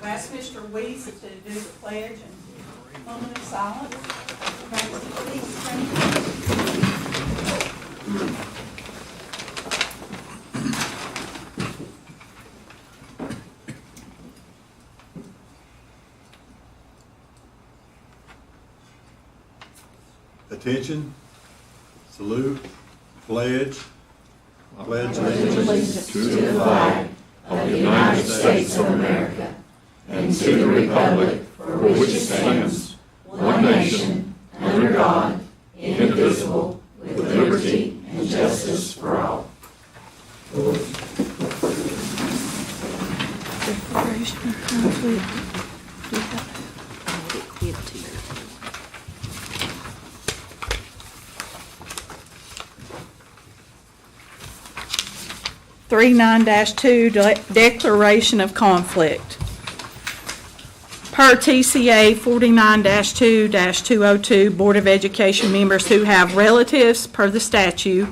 I've asked Mr. Weiss to do the pledge and moment of silence. Please stand. Attention, salute, pledge allegiance to the flag of the United States of America and to the republic for which it stands, one nation, under God, indivisible, with liberty and justice for all. Declaration of conflict. Do you have to give it to you? 39-2 Declaration of Conflict. Per TCA 49-2-202, Board of Education members who have relatives per the statute.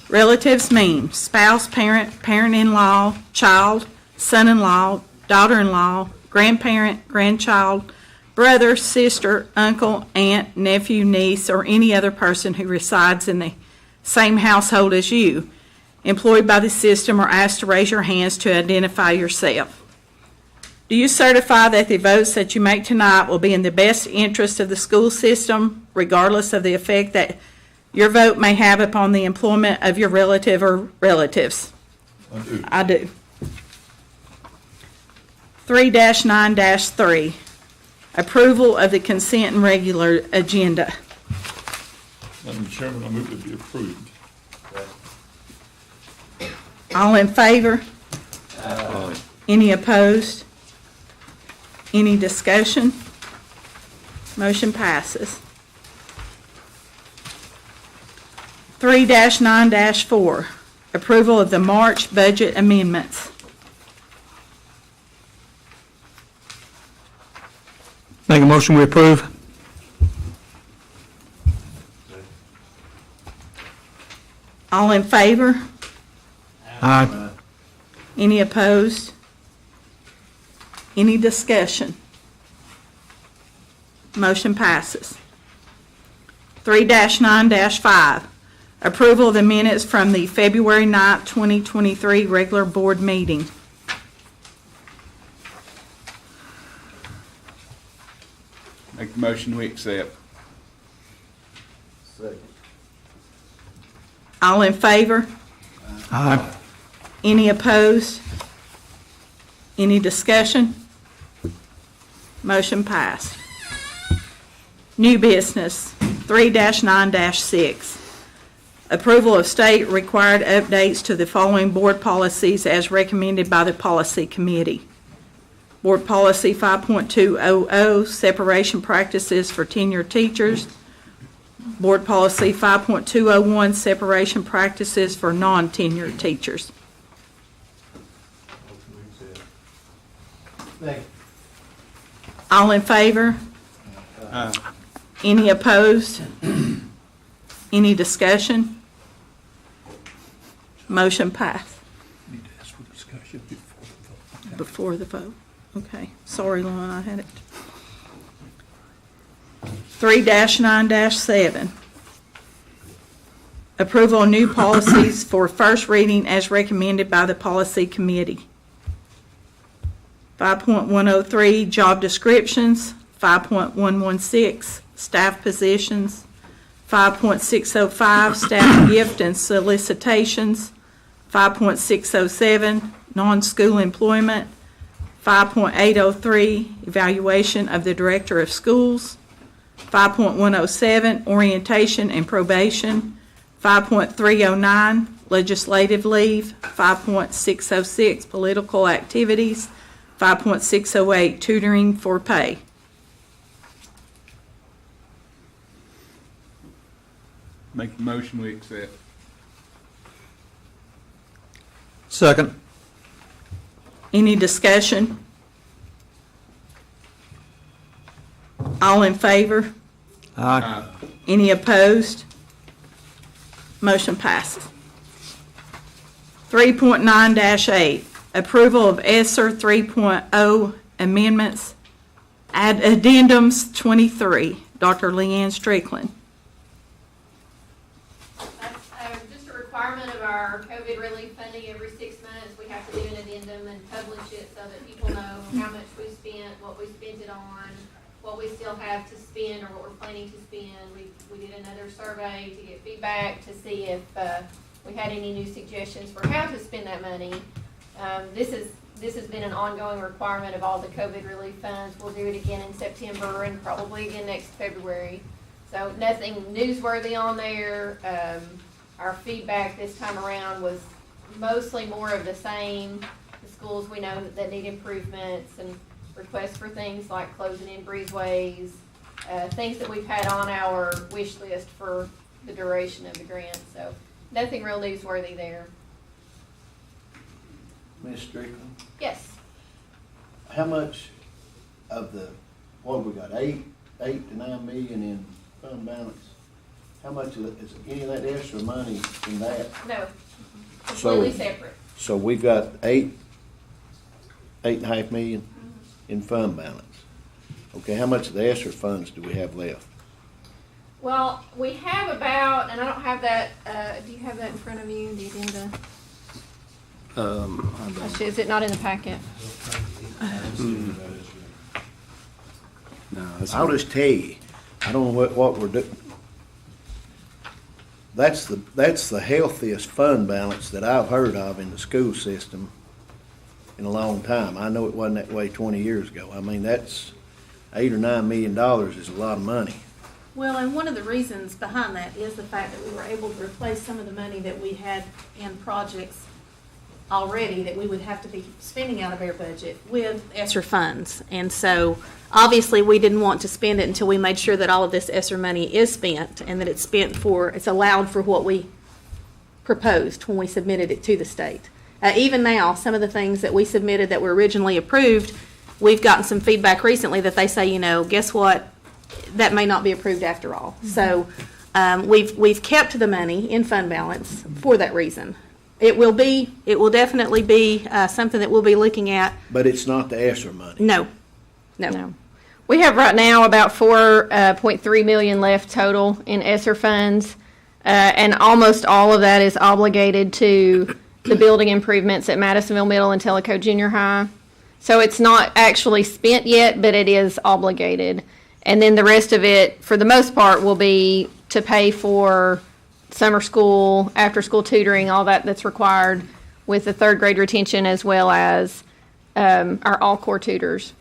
Relatives mean spouse, parent, parent-in-law, child, son-in-law, daughter-in-law, grandparent, grandchild, brother, sister, uncle, aunt, nephew, niece, or any other person who resides in the same household as you, employed by the system, or asked to raise your hands to identify yourself. Do you certify that the votes that you make tonight will be in the best interest of the school system, regardless of the effect that your vote may have upon the employment of your relative or relatives? I do. 3-9-3, approval of the consent and regular agenda. Madam Chairman, I move to be approved. All in favor? Any opposed? Any discussion? Motion passes. 3-9-4, approval of the March budget amendments. Make a motion, we approve. All in favor? Aye. Any opposed? Any discussion? Motion passes. 3-9-5, approval of the minutes from the February 9th, 2023 regular board meeting. Make the motion we accept. All in favor? Aye. Any opposed? Any discussion? Motion passed. New business, 3-9-6. Approval of state required updates to the following board policies as recommended by the policy committee. Board policy 5.200, separation practices for tenured teachers. Board policy 5.201, separation practices for non-tenured teachers. All in favor? Any opposed? Any discussion? Motion passed. Need to ask for discussion before the vote. Before the vote. Okay. Sorry, Lauren, I had it. 3-9-7. Approval of new policies for first reading as recommended by the policy committee. 5.103, job descriptions. 5.116, staff positions. 5.605, staff gift and solicitations. 5.607, non-school employment. 5.803, evaluation of the director of schools. 5.107, orientation and probation. 5.309, legislative leave. 5.606, political activities. 5.608, tutoring for pay. Make the motion we accept. Second. Any discussion? All in favor? Aye. Any opposed? Motion passes. 3.9-8, approval of ESSER 3.0 amendments, addendums 23. Dr. Leanne Strickland. That's just a requirement of our COVID relief funding. Every 6 months, we have to do an addendum and publish it so that people know how much we spent, what we spent it on, what we still have to spend or what we're planning to spend. We did another survey to get feedback to see if we had any new suggestions for how to spend that money. This has been an ongoing requirement of all the COVID relief funds. We'll do it again in September and probably again next February. So nothing newsworthy on there. Our feedback this time around was mostly more of the same. The schools we know that need improvements and requests for things like closing in breezeways, things that we've had on our wish list for the duration of the grant. So nothing real newsworthy there. Ms. Strickland, Yes. how much of the, what have we got, 8 to 9 million in fund balance? How much of it, is any of that extra money in that? No. Completely So- separate. So we've got 8.5 million in fund balance. Okay, how much of the extra funds do we have left? Well, we have about, and I don't have that, do you have that in front of you, the agenda? Is it not in the packet? I'll just tell you, I don't know what we're doing. That's the healthiest fund balance that I've heard of in the school system in a long time. I know it wasn't that way 20 years ago. I mean, that's $8 or $9 million is a lot of money. Well, and one of the reasons behind that is the fact that we were able to replace some of the money that we had in projects already that we would have to be spending out of our budget with ESSER funds. And so, obviously, we didn't want to spend it until we made sure that all of this ESSER money is spent and that it's allowed for what we proposed when we submitted it to the state. Even now, some of the things that we submitted that were originally approved, we've gotten some feedback recently that they say, guess what? That may not be approved after all. So we've kept the money in fund balance for that reason. It will definitely be something that we'll be looking at. But it's not the ESSER money. No. We have right now about 4.3 million left total in ESSER funds, and almost all of that is obligated to the building improvements at Madisonville Middle and Tellico Junior High. So it's not actually spent yet, but it is obligated. And then the rest of it, for the most part, will be to pay for summer school, after-school tutoring, all that's required with the third grade retention as well as our all-core tutors.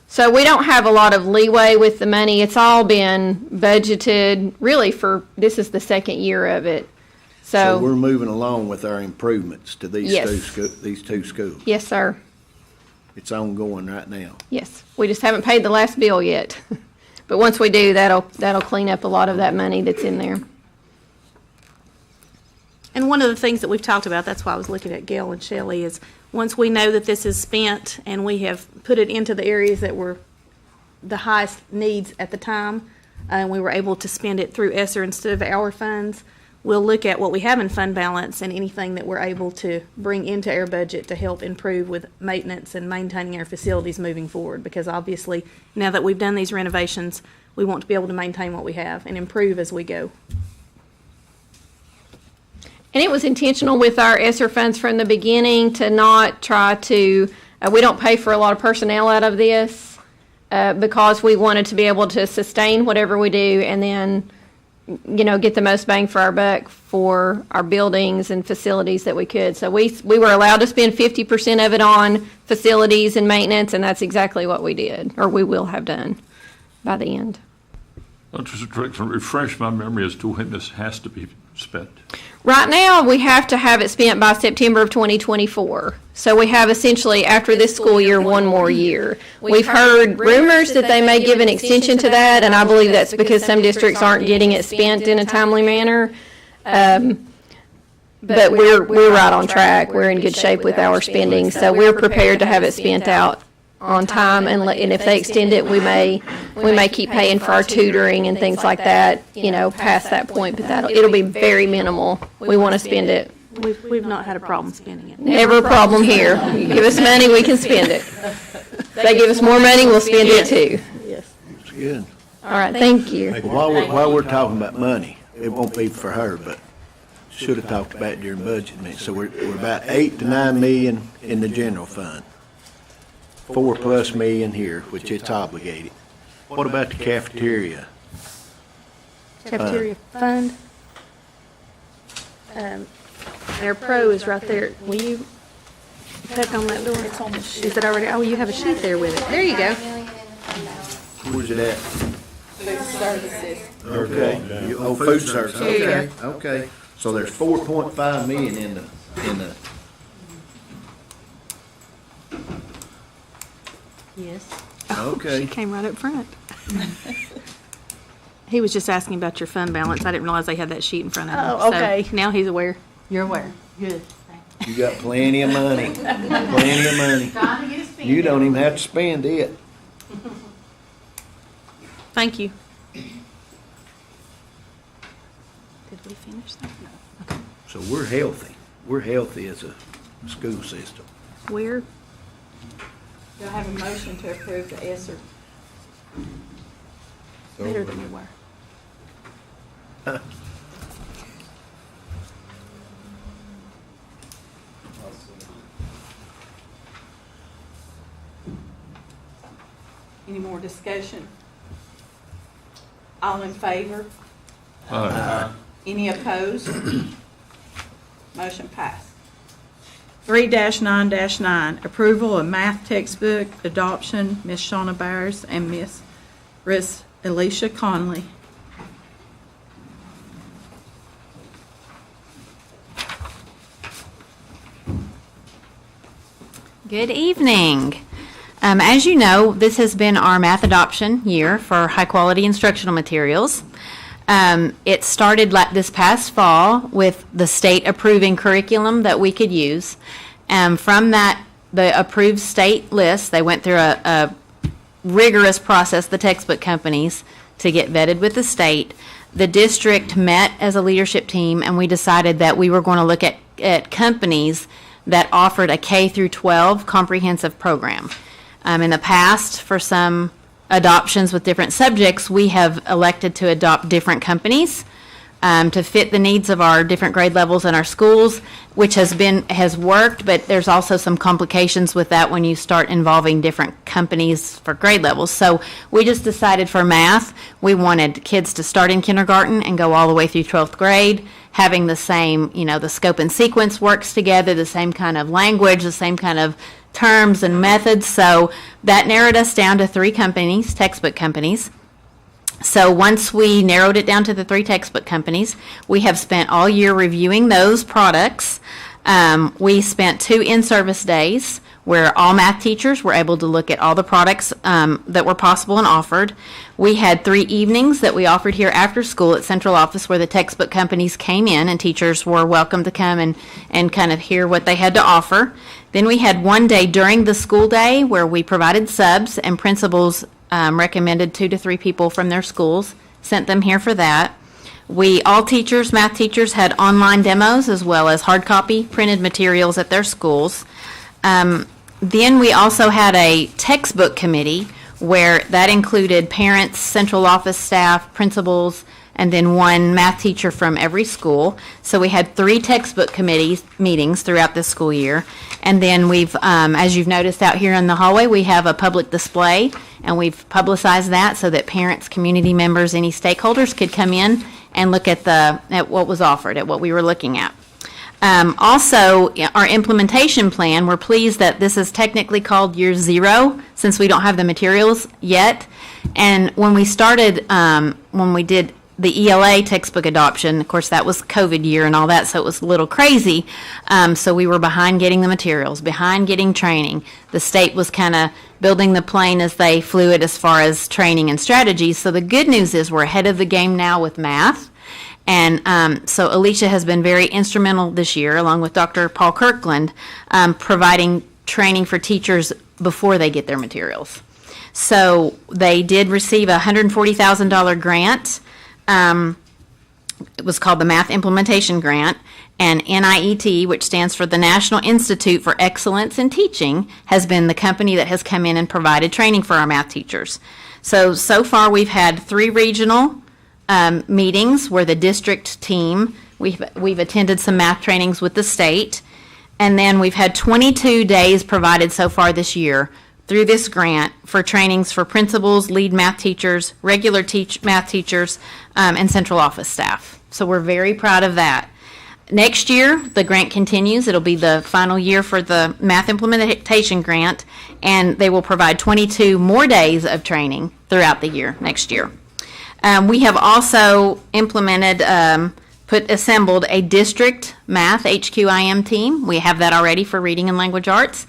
So we don't have a lot of leeway with the money. It's all been budgeted really this is the second year of it. So we're moving along with our improvements to these Yes. these two schools. Yes, sir. It's ongoing right now. Yes. We just haven't paid the last bill yet. But once we do, that'll clean up a lot of that money that's in there. And one of the things that we've talked about, that's why I was looking at Gail and Shelley, is once we know that this is spent and we have put it into the areas that were the highest needs at the time, and we were able to spend it through ESSER instead of our funds, we'll look at what we have in fund balance and anything that we're able to bring into our budget to help improve with maintenance and maintaining our facilities moving forward. Because obviously, now that we've done these renovations, we want to be able to maintain what we have and improve as we go. And it was intentional with our ESSER funds from the beginning to not try to, we don't pay for a lot of personnel out of this because we wanted to be able to sustain whatever we do and then, get the most bang for our buck for our buildings and facilities that we could. So we were allowed to spend 50% of it on facilities and maintenance, and that's exactly what we did, or we will have done by the end. Mr. Strickland, refresh my memory as to when this has to be spent. Right now, we have to have it spent by September of 2024. So we have essentially, after this school year, one more year. We've heard rumors that they may give an extension to that, and I believe that's because some districts aren't getting it spent in a timely manner. But we're right on track. We're in good shape with our spending, so we're prepared to have it spent out on time, and if they extend it, we may keep paying for our tutoring and things like that, past that point, but it'll be very minimal. We want to spend it We've not had a problem spending it. Never a problem here. You give us money, we can spend it. If they give us more money, we'll spend it too. Yes. It's good. All right, thank you. While we're talking about money, it won't be for her, but should have talked about it during budget meeting. So we're about 8 to 9 million in the general fund. 4+ million here, which it's obligated. What about the cafeteria? Cafeteria fund. Their pro is right there. Will you tap on that door? It's on the sheet. Is it already? Oh, you have a sheet there with it. There you go. Where's it at? Food services. Okay. Food service, okay, okay. So there's 4.5 million in the, Yes. okay. She came right up front. He was just asking about your fund balance. I didn't realize they had that sheet in front of him. Oh, okay. So now he's aware. You're aware. Good. You got plenty of money, plenty of money. You don't even have to spend it. Thank you. Did we finish that? No. Okay. So we're healthy. We're healthy as a school system. Where? Do I have a motion to approve the ESSER? Better than we were. Any more discussion? All in favor? Any opposed? Motion passed. 3-9-9, approval of math textbook adoption, Miss Shauna Byers and Miss Alicia Conley. Good evening. As you know, this has been our math adoption year for high-quality instructional materials. It started this past fall with the state approving curriculum that we could use. From that, the approved state list, they went through a rigorous process, the textbook companies, to get vetted with the state. The district met as a leadership team, and we decided that we were going to look at companies that offered a K through 12 comprehensive program. In the past, for some adoptions with different subjects, we have elected to adopt different companies to fit the needs of our different grade levels in our schools, which has worked, but there's also some complications with that when you start involving different companies for grade levels. So we just decided for math, we wanted kids to start in kindergarten and go all the way through 12th grade, having the same, the scope and sequence works together, the same kind of language, the same kind of terms and methods. So that narrowed us down to 3 companies, textbook companies. So once we narrowed it down to the 3 textbook companies, we have spent all year reviewing those products. We spent 2 in-service days where all math teachers were able to look at all the products that were possible and offered. We had 3 evenings that we offered here after school at central office where the textbook companies came in and teachers were welcome to come and kind of hear what they had to offer. Then we had 1 day during the school day where we provided subs and principals recommended 2 to 3 people from their schools, sent them here for that. All teachers, math teachers, had online demos as well as hard copy printed materials at their schools. Then we also had a textbook committee where that included parents, central office staff, principals, and then 1 math teacher from every school. So we had 3 textbook committee meetings throughout this school year. And then we've, as you've noticed out here in the hallway, we have a public display, and we've publicized that so that parents, community members, any stakeholders could come in and look at what was offered, at what we were looking at. Also, our implementation plan, we're pleased that this is technically called year 0 since we don't have the materials yet. And when we started, when we did the ELA textbook adoption, of course, that was COVID year and all that, so it was a little crazy. So we were behind getting the materials, behind getting training. The state was kind of building the plane as they flew it as far as training and strategies. So the good news is we're ahead of the game now with math. And so Alicia has been very instrumental this year, along with Dr. Paul Kirkland, providing training for teachers before they get their materials. So they did receive a $140,000 grant. It was called the Math Implementation Grant, And NIET, which stands for the National Institute for Excellence in Teaching, has been the company that has come in and provided training for our math teachers. So far we've had 3 regional meetings where the district team, we've attended some math trainings with the state, and then we've had 22 days provided so far this year through this grant for trainings for principals, lead math teachers, regular math teachers, and central office staff. So we're very proud of that. Next year, the grant continues. It'll be the final year for the math implementation grant, and they will provide 22 more days of training throughout the year, next year. We have also assembled a district math HQIM team. We have that already for reading and language arts,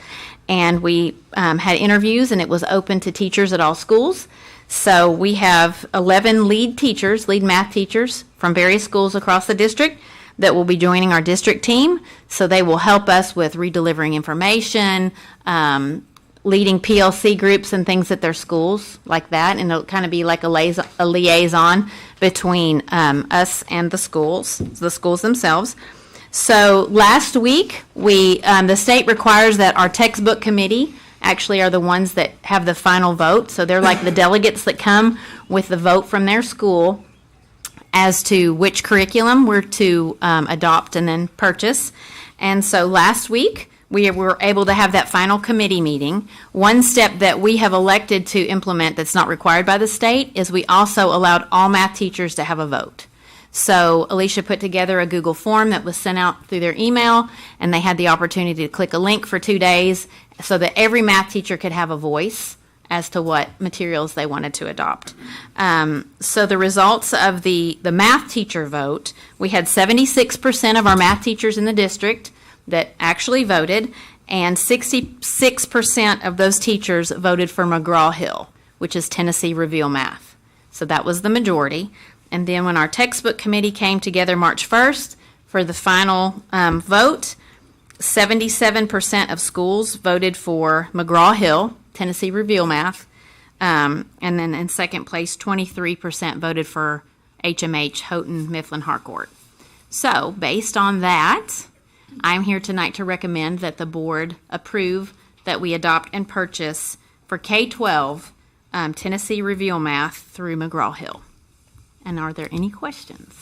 and we had interviews, and it was open to teachers at all schools. So we have 11 lead math teachers from various schools across the district that will be joining our district team. So they will help us with redelivering information, leading PLC groups and things at their schools like that. And it'll kind of be like a liaison between us and the schools themselves. So last week, the state requires that our textbook committee actually are the ones that have the final vote. So they're like the delegates that come with the vote from their school as to which curriculum we're to adopt and then purchase. And so last week, we were able to have that final committee meeting. One step that we have elected to implement that's not required by the state is we also allowed all math teachers to have a vote. So Alicia put together a Google form that was sent out through their email, and they had the opportunity to click a link for 2 days so that every math teacher could have a voice as to what materials they wanted to adopt. So the results of the math teacher vote, we had 76% of our math teachers in the district that actually voted, and 66% of those teachers voted for McGraw-Hill, which is Tennessee Reveal Math. So that was the majority. And then when our textbook committee came together March 1st for the final vote, 77% of schools voted for McGraw-Hill, Tennessee Reveal Math, and then in second place, 23% voted for HMH, Houghton Mifflin Harcourt. So based on that, I'm here tonight to recommend that the board approve that we adopt and purchase for K-12 Tennessee Reveal Math through McGraw-Hill. And are there any questions?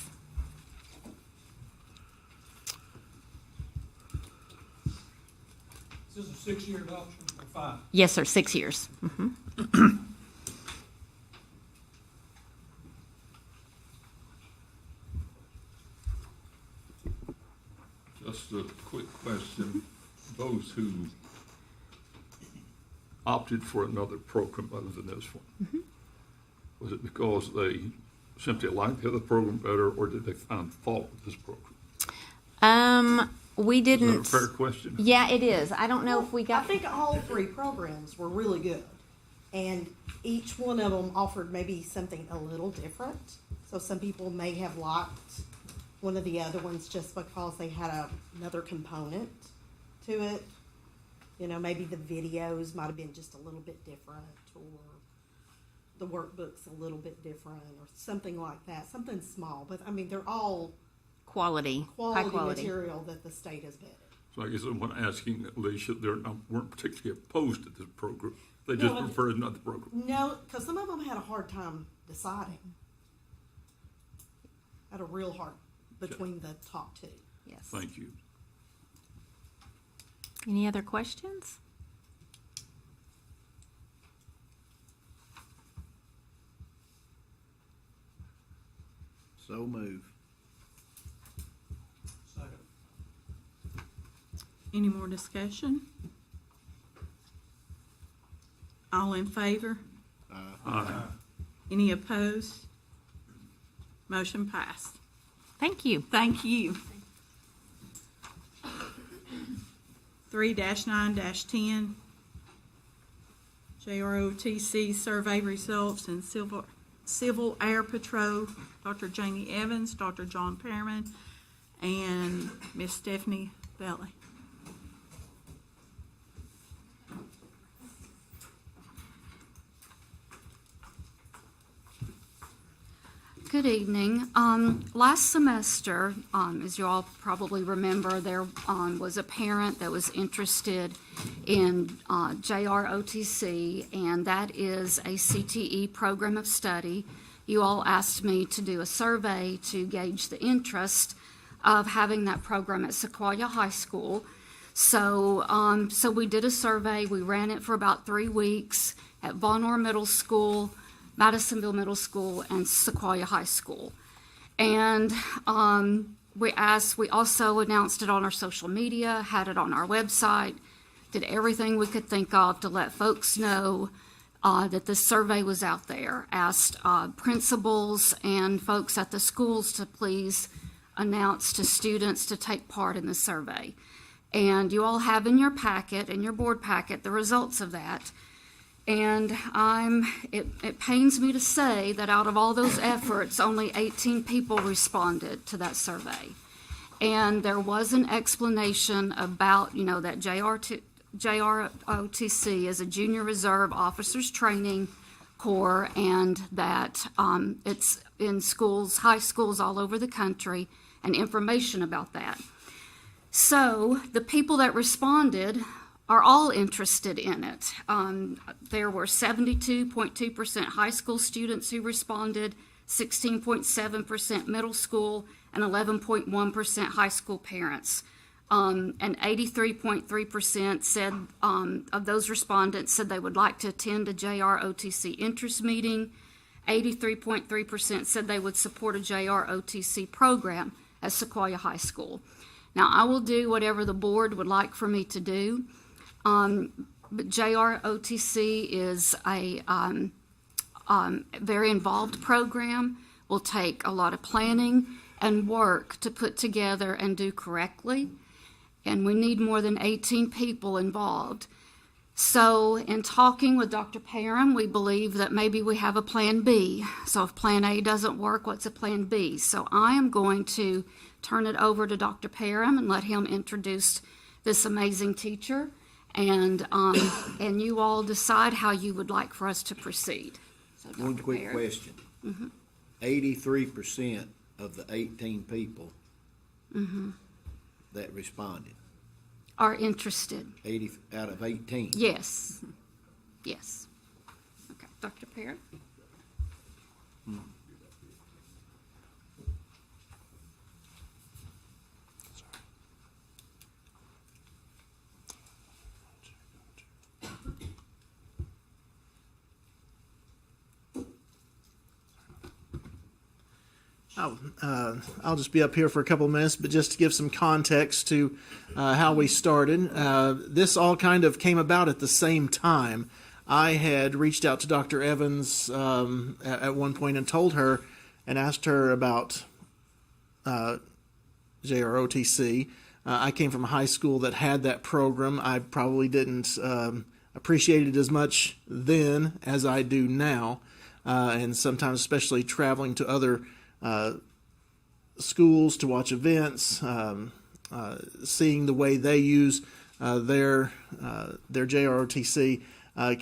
Is this a 6-year adoption or 5? Yes, sir, 6 years. Mm-hmm. Just a quick question. Those who opted for another program other than this one, was it because they simply liked the other program better, or did they find fault with this program? We didn't. Is that a fair question? Yeah, it is. I don't know if we got. I think all 3 programs were really good, and each one of them offered maybe something a little different. So some people may have liked one of the other ones just because they had another component to it. You know, maybe the videos might have been just a little bit different, or the workbook's a little bit different, or something like that. Something small, but I mean, they're all Quality, high quality material that the state has vetted. So I guess I'm asking Alicia, they weren't particularly opposed to this program. They just preferred another program. No, because some of them had a hard time deciding. Had a real hard between the top 2. Yes. Thank you. Any other questions? So move. Second. Any more discussion? All in favor? Aye. Any opposed? Motion passed. Thank you. Thank you. 3-9-10, JROTC survey results and Civil Air Patrol, Dr. Jamie Evans, Dr. John Pearman, and Miss Stephanie Belly. Good evening. Last semester, as you all probably remember, there was a parent that was interested in JROTC, and that is a CTE program of study. You all asked me to do a survey to gauge the interest of having that program at Sequoia High School. So we did a survey. We ran it for about 3 weeks at Von Orr Middle School, Madisonville Middle School, and Sequoia High School. And we also announced it on our social media, had it on our website, did everything we could think of to let folks know that this survey was out there. Asked principals and folks at the schools to please announce to students to take part in the survey. And you all have in your packet, in your board packet, the results of that. And it pains me to say that out of all those efforts, only 18 people responded to that survey. And there was an explanation about, that JROTC is a Junior Reserve Officers Training Corps, and that it's in schools, high schools all over the country, and information about that. So the people that responded are all interested in it. There were 72.2% high school students who responded, 16.7% middle school, and 11.1% high school parents. And 83.3% said, of those respondents said they would like to attend a JROTC interest meeting. 83.3% said they would support a JROTC program at Sequoia High School. Now, I will do whatever the board would like for me to do. But JROTC is a very involved program, will take a lot of planning and work to put together and do correctly, and we need more than 18 people involved. So in talking with Dr. Parham, we believe that maybe we have a plan B. So if plan A doesn't work, what's a plan B? So I am going to turn it over to Dr. Parham and let him introduce this amazing teacher. And you all decide how you would like for us to proceed. So, One quick Parham. question. Mm-hmm. 83% of the 18 people that responded, Are interested. 80 out of 18. Yes. Yes. Okay, Dr. Parham. I'll just be up here for a couple of minutes, but just to give some context to how we started. This all kind of came about at the same time. I had reached out to Dr. Evans at one point and told her and asked her about JROTC. I came from a high school that had that program. I probably didn't appreciate it as much then as I do now, and sometimes especially traveling to other schools to watch events, seeing the way they use their JROTC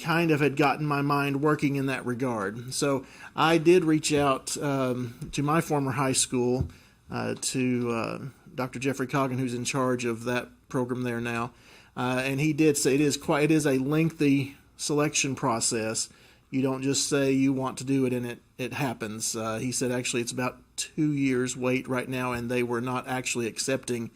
kind of had gotten my mind working in that regard. So I did reach out to my former high school, to Dr. Jeffrey Coggin, who's in charge of that program there now, and he did say it is a lengthy selection process. You don't just say you want to do it and it happens. He said actually it's about 2 years wait right now, and they were not actually accepting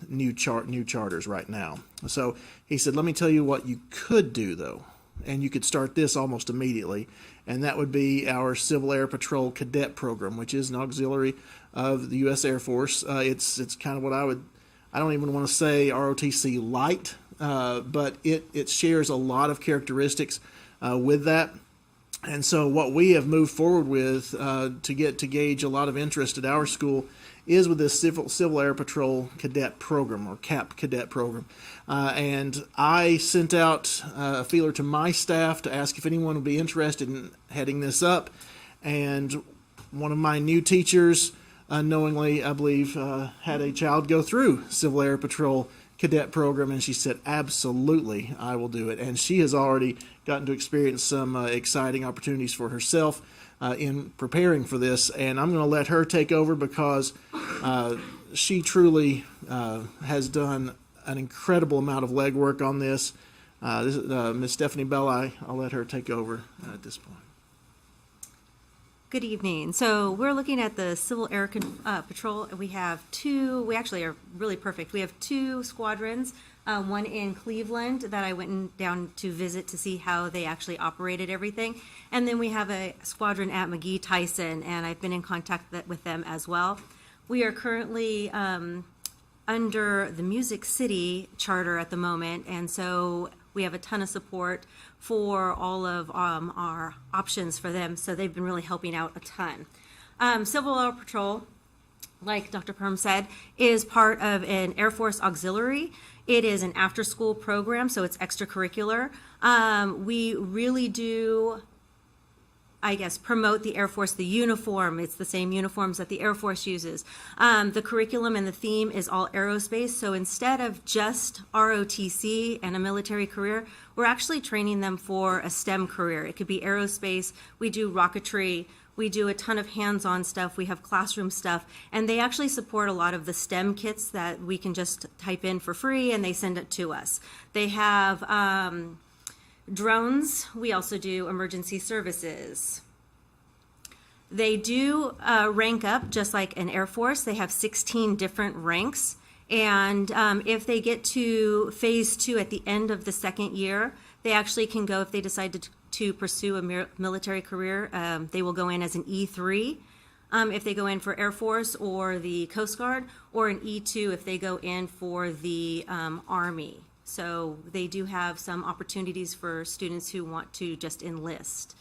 new charters right now. So he said, let me tell you what you could do though, and you could start this almost immediately, and that would be our Civil Air Patrol Cadet Program, which is an auxiliary of the U.S. Air Force. It's kind of what I don't even want to say ROTC light, but it shares a lot of characteristics with that. And so what we have moved forward with to gauge a lot of interest at our school is with this Civil Air Patrol Cadet Program, or CAP Cadet Program. And I sent out a feeler to my staff to ask if anyone would be interested in heading this up. And one of my new teachers, unknowingly, I believe, had a child go through Civil Air Patrol cadet program, and she said, absolutely, I will do it. And she has already gotten to experience some exciting opportunities for herself in preparing for this, and I'm going to let her take over because she truly has done an incredible amount of legwork on this. Ms. Stephanie Bell, I'll let her take over at this point. Good evening. So we're looking at the Civil Air Patrol. We actually are really perfect. We have 2 squadrons, one in Cleveland that I went down to visit to see how they actually operated everything. And then we have a squadron at McGee Tyson, and I've been in contact with them as well. We are currently under the Music City charter at the moment, and so we have a ton of support for all of our options for them, so they've been really helping out a ton. Civil Air Patrol, like Dr. Perm said, is part of an Air Force auxiliary. It is an after-school program, so it's extracurricular. We really do, I guess, promote the Air Force, the uniform. It's the same uniforms that the Air Force uses. The curriculum and the theme is all aerospace. So instead of just ROTC and a military career, we're actually training them for a STEM career. It could be aerospace. We do rocketry. We do a ton of hands-on stuff. We have classroom stuff. And they actually support a lot of the STEM kits that we can just type in for free and they send it to us. They have drones. We also do emergency services. They do rank up just like an Air Force. They have 16 different ranks. And if they get to phase 2 at the end of the second year, they actually can go, if they decide to pursue a military career, they will go in as an E3 if they go in for Air Force or the Coast Guard, or an E2 if they go in for the Army. So they do have some opportunities for students who want to just enlist.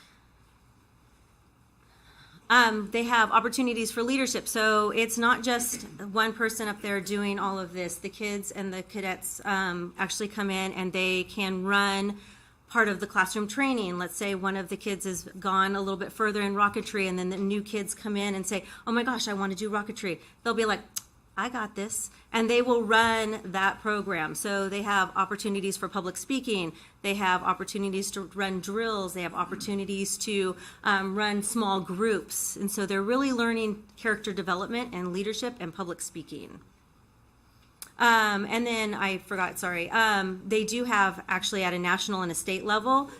They have opportunities for leadership. So it's not just one person up there doing all of this. The kids and the cadets actually come in and they can run part of the classroom training. Let's say one of the kids has gone a little bit further in rocketry, and then the new kids come in and say, oh my gosh, I want to do rocketry. They'll be like, I got this. And they will run that program. So they have opportunities for public speaking. They have opportunities to run drills. They have opportunities to run small groups. And so they're really learning character development and leadership and public speaking. And then I forgot, sorry. They do have actually at a national and a state level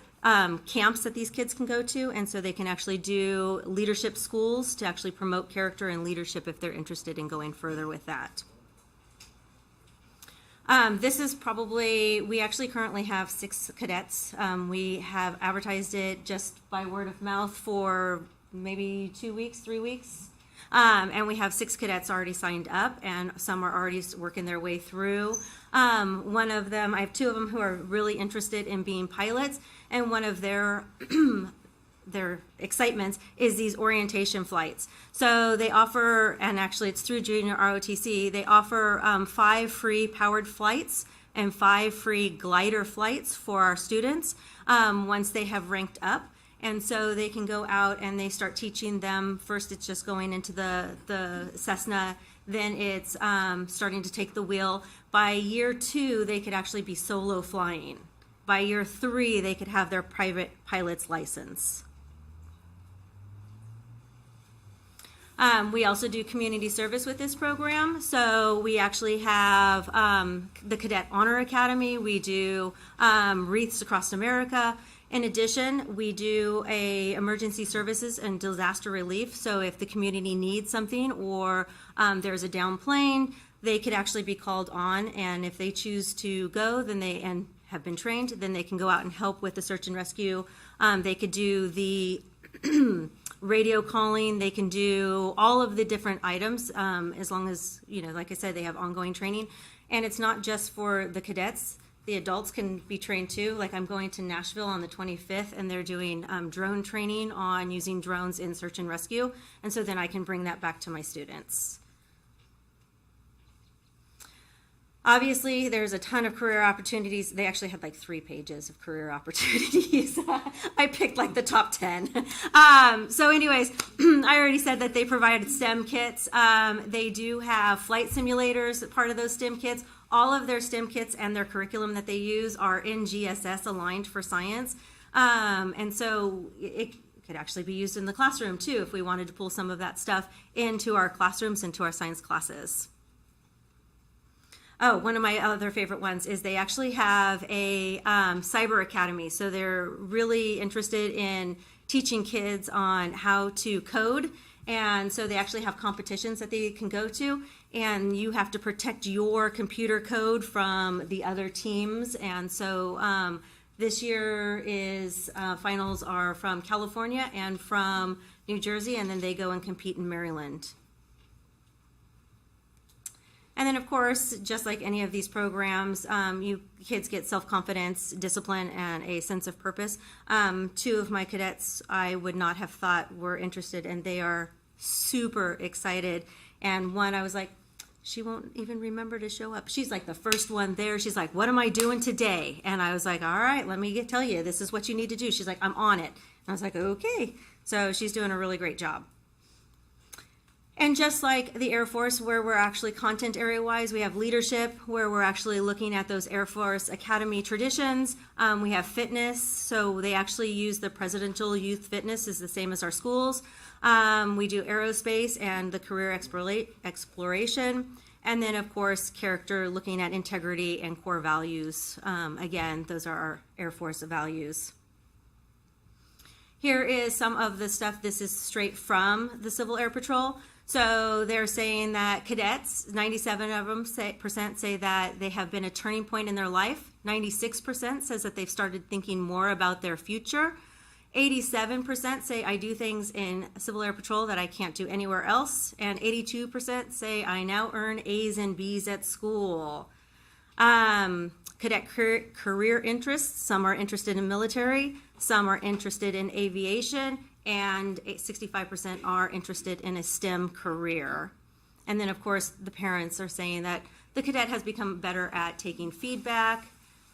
camps that these kids can go to, and so they can actually do leadership schools to actually promote character and leadership if they're interested in going further with that. This is probably, we actually currently have 6 cadets. We have advertised it just by word of mouth for maybe 2 weeks, 3 weeks. And we have 6 cadets already signed up, and some are already working their way through. One of them, I have 2 of them who are really interested in being pilots, and one of their excitements is these orientation flights. So they offer, and actually it's through Junior ROTC, they offer 5 free powered flights and 5 free glider flights for our students once they have ranked up. And so they can go out and they start teaching them. First, it's just going into the Cessna. Then it's starting to take the wheel. By year 2, they could actually be solo flying. By year 3, they could have their private pilot's license. We also do community service with this program. So we actually have the Cadet Honor Academy. We do Wreaths Across America. In addition, we do emergency services and disaster relief. So if the community needs something or there's a down plane, they could actually be called on. And if they choose to go, then and have been trained, then they can go out and help with the search and rescue. They could do the radio calling. They can do all of the different items as long as, like I said, they have ongoing training. And it's not just for the cadets. The adults can be trained too. Like I'm going to Nashville on the 25th, and they're doing drone training on using drones in search and rescue. And so then I can bring that back to my students. Obviously, there's a ton of career opportunities. They actually had like 3 pages of career opportunities. I picked like the top 10. So anyways, I already said that they provided STEM kits. They do have flight simulators, part of those STEM kits. all of their STEM kits and their curriculum that they use are in GSS aligned for science. And so it could actually be used in the classroom too if we wanted to pull some of that stuff into our classrooms, into our science classes. Oh, one of my other favorite ones is they actually have a cyber academy. So they're really interested in teaching kids on how to code. And so they actually have competitions that they can go to. And you have to protect your computer code from the other teams. And so this year is finals are from California and from New Jersey. And then they go and compete in Maryland. And then, of course, just like any of these programs, you kids get self-confidence, discipline, and a sense of purpose. Two of my cadets I would not have thought were interested, and they are super excited. And one, I was like, she won't even remember to show up. She's like the first one there. She's like, what am I doing today? And I was like, all right, let me tell you, this is what you need to do. She's like, I'm on it. And I was like, okay. So she's doing a really great job. And just like the Air Force, where we're actually content area-wise, we have leadership, where we're actually looking at those Air Force Academy traditions. We have fitness, so they actually use the Presidential Youth Fitness is the same as our schools. We do aerospace and the career exploration. And then, of course, character, looking at integrity and core values. Again, those are our Air Force values. Here is some of the stuff. This is straight from the Civil Air Patrol. So they're saying that cadets, 97% of them say that they have been a turning point in their life. 96% says that they've started thinking more about their future. 87% say I do things in Civil Air Patrol that I can't do anywhere else. And 82% say I now earn A's and B's at school. Cadet career interests, some are interested in military, some are interested in aviation, and 65% are interested in a STEM career. And then, of course, the parents are saying that the cadet has become better at taking feedback.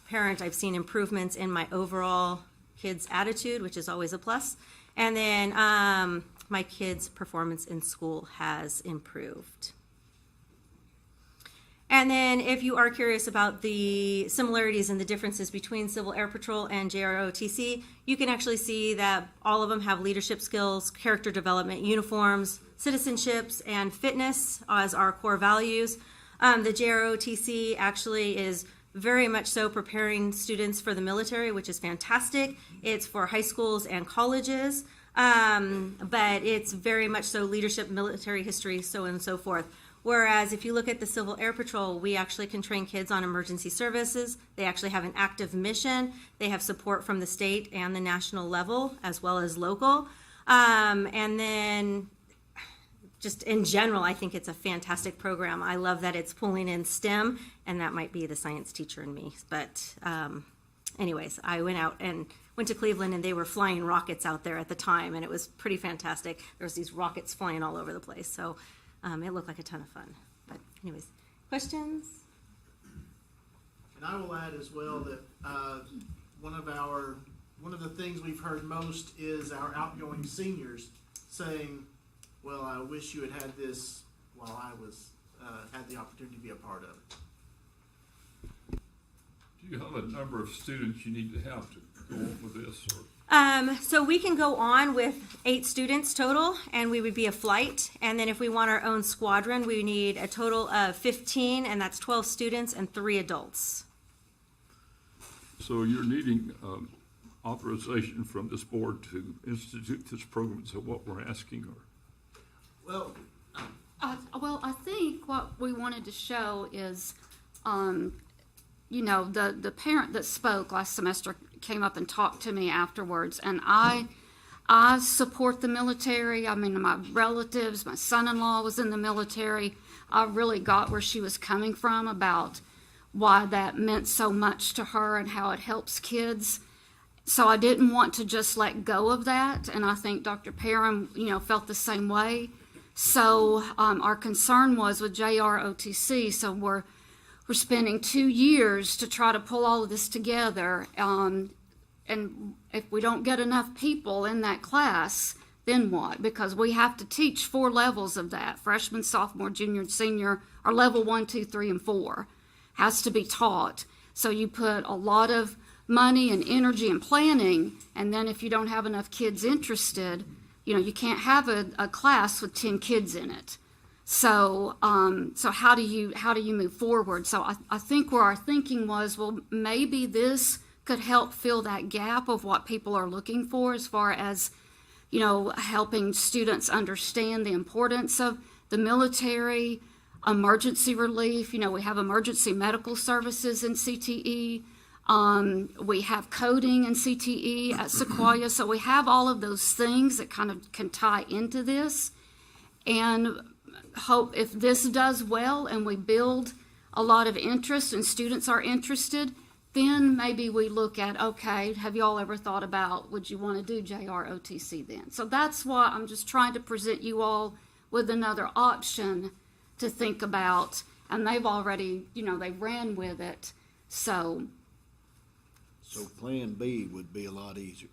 Parent, I've seen improvements in my overall kids' attitude, which is always a plus. And then my kids' performance in school has improved. And then if you are curious about the similarities and the differences between Civil Air Patrol and JROTC, you can actually see that all of them have leadership skills, character development, uniforms, citizenships, and fitness as our core values. The JROTC actually is very much so preparing students for the military, which is fantastic. It's for high schools and colleges, but it's very much so leadership, military history, so on and so forth. Whereas if you look at the Civil Air Patrol, we actually can train kids on emergency services. They actually have an active mission. They have support from the state and the national level, as well as local. And then just in general, I think it's a fantastic program. I love that it's pulling in STEM, and that might be the science teacher in me. But anyways, I went to Cleveland, and they were flying rockets out there at the time, and it was pretty fantastic. There was these rockets flying all over the place. So it looked like a ton of fun. But anyways, questions? And I will add as well that one of the things we've heard most is our outgoing seniors saying, well, I wish you had this while I was had the opportunity to be a part of it. Do you have a number of students you need to have to go on with this? Or? So we can go on with 8 students total, and we would be a flight. And then if we want our own squadron, we need a total of 15, and that's 12 students and 3 adults. So you're needing authorization from this board to institute this program. So what we're asking, or well, I think what we wanted to show is, the parent that spoke last semester came up and talked to me afterwards, and I support the military. I mean, my relatives, my son-in-law was in the military. I really got where she was coming from about why that meant so much to her and how it helps kids. So I didn't want to just let go of that, and I think Dr. Perrin, felt the same way. So our concern was with JROTC, so we're spending 2 years to try to pull all of this together. And if we don't get enough people in that class, then what? Because we have to teach 4 levels of that: freshman, sophomore, junior, and senior, or level 1, 2, 3, and 4. has to be taught. So you put a lot of money and energy and planning, and then if you don't have enough kids interested, you can't have a class with 10 kids in it. So how do you move forward? So I think where our thinking was, well, maybe this could help fill that gap of what people are looking for as far as, helping students understand the importance of the military, emergency relief. We have emergency medical services in CTE. We have coding in CTE at Sequoia. So we have all of those things that kind of can tie into this. And hope if this does well and we build a lot of interest and students are interested, then maybe we look at, okay, have you all ever thought about, would you want to do JROTC then? So that's why I'm just trying to present you all with another option to think about. And they've already, they ran with it. So Plan B would be a lot easier.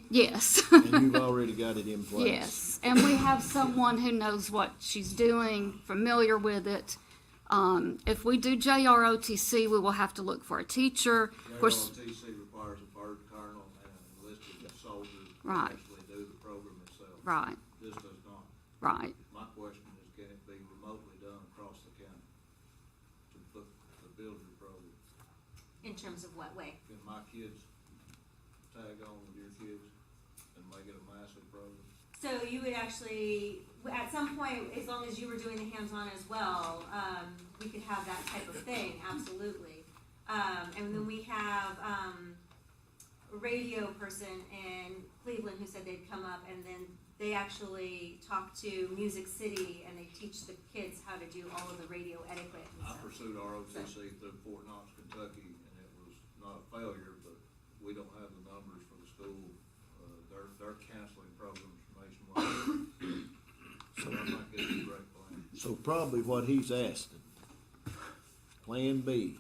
Yes. And you've already got it in place. Yes, and we have someone who knows what she's doing, familiar with it. If we do JROTC, we will have to look for a teacher. Of course, JROTC requires a bird colonel and an enlisted soldier to Right. actually do the program itself. Right. This does not. Right. My question is, can it be remotely done across the county to build your program? In terms of what way? Can my kids tag on with your kids and make it a massive program? So you would actually, at some point, as long as you were doing the hands-on as well, we could have that type of thing, absolutely. And then we have a radio person in Cleveland who said they'd come up, and then they actually talk to Music City and they teach the kids how to do all of the radio etiquette and I stuff. pursued ROTC through Fort Knox, Kentucky, and it was not a failure, but we don't have the numbers for the school. They're canceling programs nationwide. So I'm not getting a great plan. So probably what he's asking, Plan B,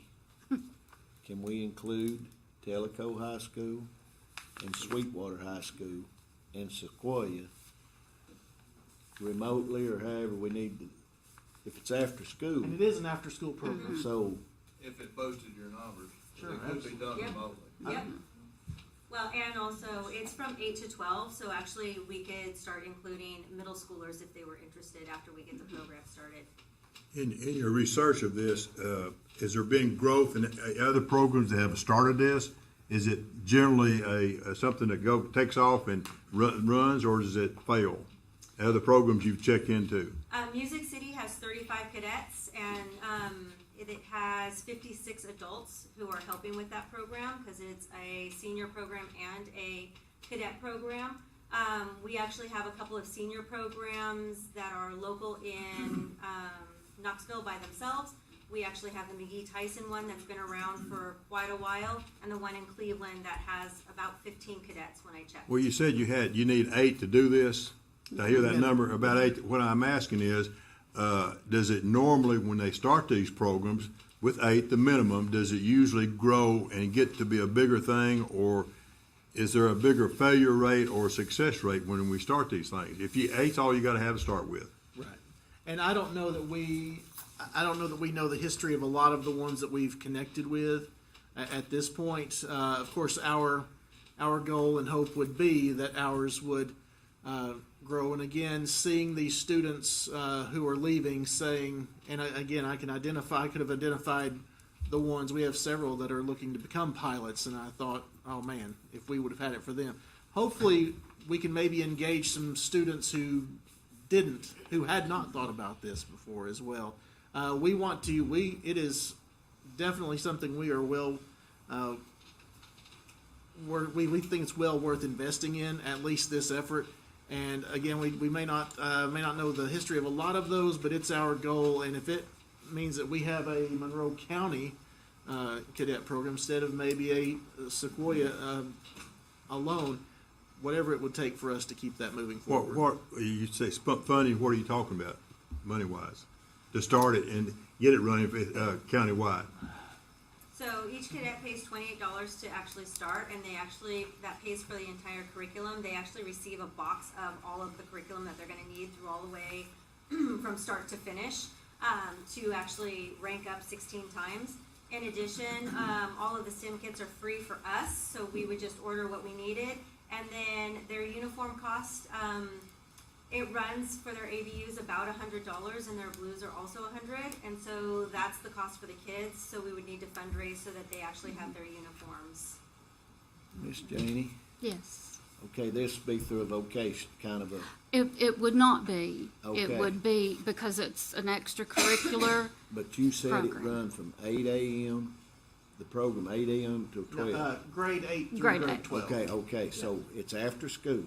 can we include Tellico High School and Sweetwater High School and Sequoia remotely, or however we need to, if it's after school? And it is an after-school program. So, If it boosted your numbers, Sure, it could be done Yep. remotely. Yep. Well, and also, it's from 8 to 12, so actually we could start including middle schoolers if they were interested after we get the program started. In your research of this, has there been growth in other programs that have started this? Is it generally a something that takes off and runs, or does it fail? Other programs you've checked into? Music City has 35 cadets, and it has 56 adults who are helping with that program because it's a senior program and a cadet program. We actually have a couple of senior programs that are local in Knoxville by themselves. We actually have the McGee Tyson one that's been around for quite a while, and the one in Cleveland that has about 15 cadets when I checked. Well, you said you need 8 to do this. Did I hear that number, about 8? What I'm asking is, does it normally, when they start these programs, with 8, the minimum, does it usually grow and get to be a bigger thing, or is there a bigger failure rate or success rate when we start these things? If 8's all you got to have to start with. Right. And I don't know that we know the history of a lot of the ones that we've connected with at this point. Of course, our goal and hope would be that ours would grow. And again, seeing these students who are leaving, saying, and again, I could have identified the ones. We have several that are looking to become pilots, and I thought, oh man, if we would have had it for them. Hopefully, we can maybe engage some students who had not thought about this before as well. It is definitely something we are we think it's well worth investing in, at least this effort. And again, we may not know the history of a lot of those, but it's our goal. And if it means that we have a Monroe County cadet program instead of maybe a Sequoia alone, whatever it would take for us to keep that moving forward. What you say funding? What are you talking about, money wise, to start it and get it running countywide? So each cadet pays $28 to actually start, and that pays for the entire curriculum. They actually receive a box of all of the curriculum that they're going to need through all the way from start to finish to actually rank up 16 times. In addition, all of the STEM kits are free for us, so we would just order what we needed. And then their uniform cost, it runs for their ABUs about $100, and their blues are also $100, and so that's the cost for the kids. So we would need to fundraise so that they actually have their uniforms. Miss Janie? Yes. Okay, this would be through a vocation, kind of a, It would not be. Okay. It would be because it's an extracurricular. but you said it Program. run from 8 a.m., the program 8 a.m. to 12. Grade 8 through Grade grade eight. 12. Okay, so it's after school.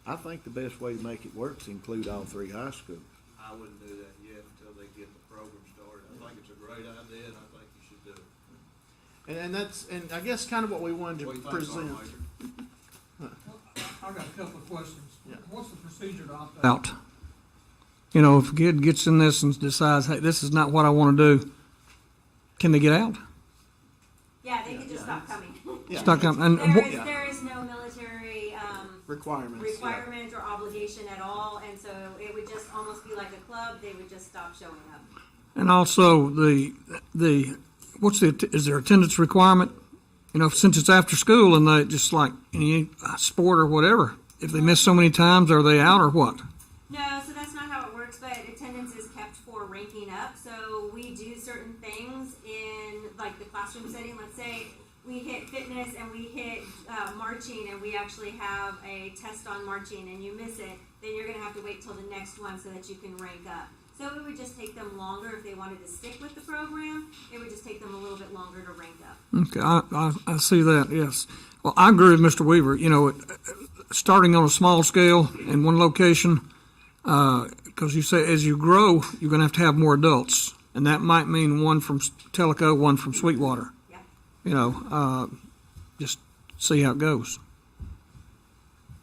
I think the best way to make it work is include all 3 high schools. I wouldn't do that yet until they get the program started. I think it's a great idea, and I think you should do it. And that's, and I guess kind of what we wanted What to do you think, present. Major? I've got a couple of questions. Yeah. What's the procedure to opt Out. You know, if a kid gets in this and decides, hey, this is not what I want to do, can they get out? Yeah, they could just stop coming. Yeah. Stop coming. And There is no military Requirements. requirement or obligation at all, and so it would just almost be like a club. They would just stop showing up. And also is there attendance requirement? You know, since it's after school and they just like any sport or whatever, if they miss so many times, are they out or what? No, so that's not how it works, but attendance is kept for ranking up. So we do certain things in like the classroom setting. Let's say we hit fitness and we hit marching, and we actually have a test on marching, and you miss it, then you're going to have to wait till the next one so that you can rank up. So it would just take them longer if they wanted to stick with the program. It would just take them a little bit longer to rank up. Okay, I see that, yes. Well, I agree with Mr. Weaver. You know, starting on a small scale in one location, because you say as you grow, you're going to have more adults. And that might mean one from Tellico, one from Sweetwater. Yeah. You know, just see how it goes.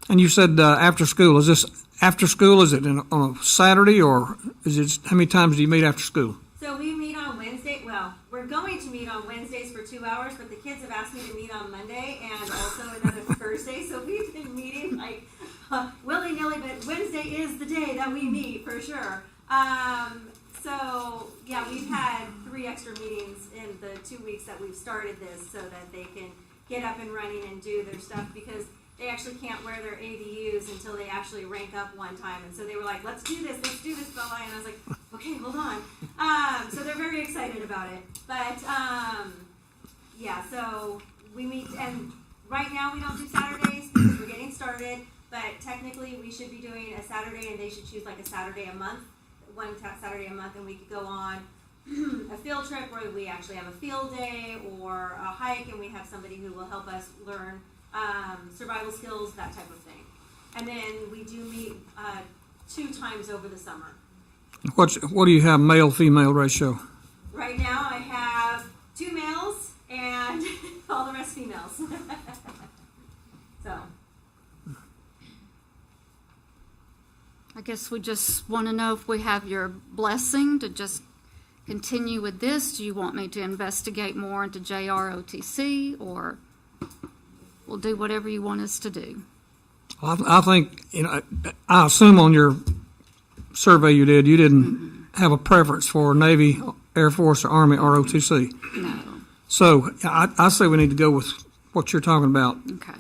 And you said after school. Is this after school? Is it on a Saturday, or is it how many times do you meet after school? So we meet on Wednesday. Well, we're going to meet on Wednesdays for 2 hours, but the kids have asked me to meet on Monday and also another Thursday. So we've been meeting like willy-nilly, but Wednesday is the day that we meet for sure. So yeah, we've had 3 extra meetings in the 2 weeks that we've started this so that they can get up and running and do their stuff, because they actually can't wear their ABUs until they actually rank up one time. And so they were like, let's do this, Bella. And I was like, okay, hold on. So they're very excited about it. But yeah, so we meet, and right now we don't do Saturdays because we're getting started, but technically we should be doing a Saturday, and they should choose like a Saturday a month, Saturday a month, and we could go on a field trip where we actually have a field day or a hike, and we have somebody who will help us learn survival skills, that type of thing. And then we do meet 2 times over the summer. What do you have, male-female ratio? Right now I have 2 males and all the rest females. So. I guess we just want to know if we have your blessing to just continue with this. Do you want me to investigate more into JROTC, or we'll do whatever you want us to do? Well, I think, you know, I assume on your survey you didn't have a preference for Navy, Air Force, or Army, or OTC. No. So I say we need to go with what you're talking about. Okay.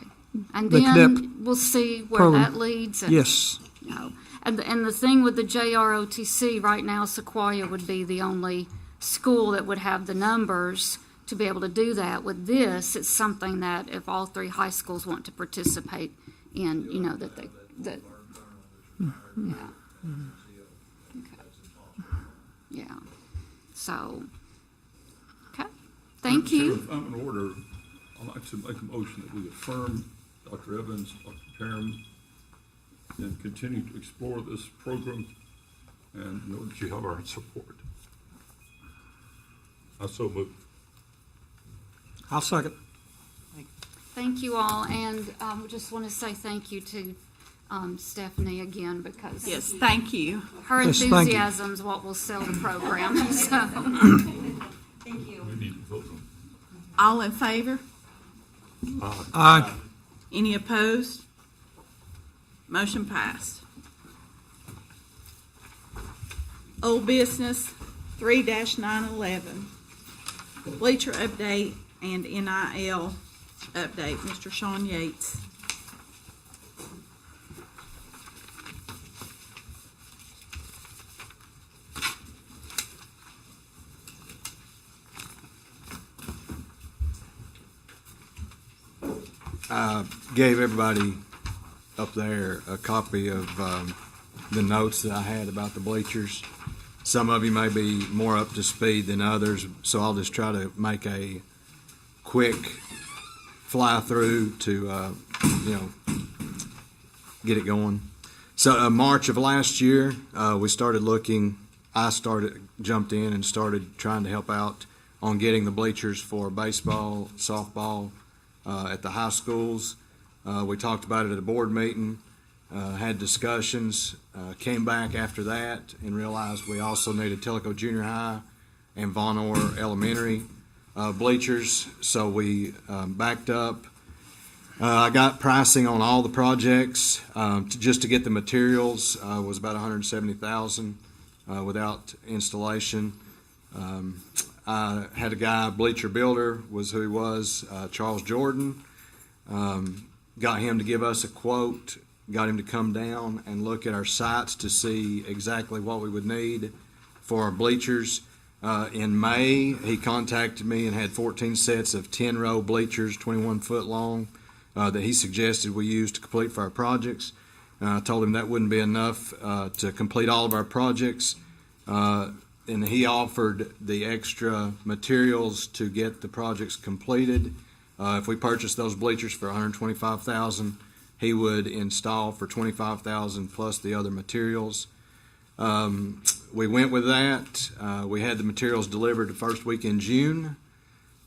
And The then cadet we'll see where program. that leads. And, Yes. You know, and the thing with the JROTC right now, Sequoia would be the only school that would have the numbers to be able to do that. With this, it's something that if all 3 high schools want to participate in, you know, that. Yeah. Okay. Yeah. So, okay. Thank you. If I'm in order, I'd like to make a motion that we affirm Dr. Evans, Dr. Karam, and continue to explore this program, and know that you have our support. I so move. I'll second. Thank you all, and we just want to say thank you to Stephanie again, because Yes, thank you. her Yes, thank you. enthusiasm is what will sell the program. So. Thank you. We need to vote on. All in favor? Aye. Any opposed? Motion passed. Old business, 3-911, bleacher update and NIL update. Mr. Sean Yates. I gave everybody up there a copy of the notes that I had about the bleachers. Some of you may be more up to speed than others, so I'll just try to make a quick fly through to get it going. So March of last year, we started looking. Jumped in and started trying to help out on getting the bleachers for baseball, softball at the high schools. We talked about it at a board meeting, had discussions, came back after that and realized we also needed Tellico Junior High and Von Orr Elementary bleachers, so we backed up. I got pricing on all the projects. Just to get the materials was about $170,000 without installation. I had a guy, Bleacher Builder was who he was, Charles Jordan. Got him to give us a quote, got him to come down and look at our sites to see exactly what we would need for our bleachers. In May, he contacted me and had 14 sets of 10-row bleachers, 21 foot long, that he suggested we use to complete for our projects. I told him that wouldn't be enough to complete all of our projects. And he offered the extra materials to get the projects completed. If we purchased those bleachers for $125,000, he would install for $25,000 plus the other materials. We went with that. We had the materials delivered the first week in June.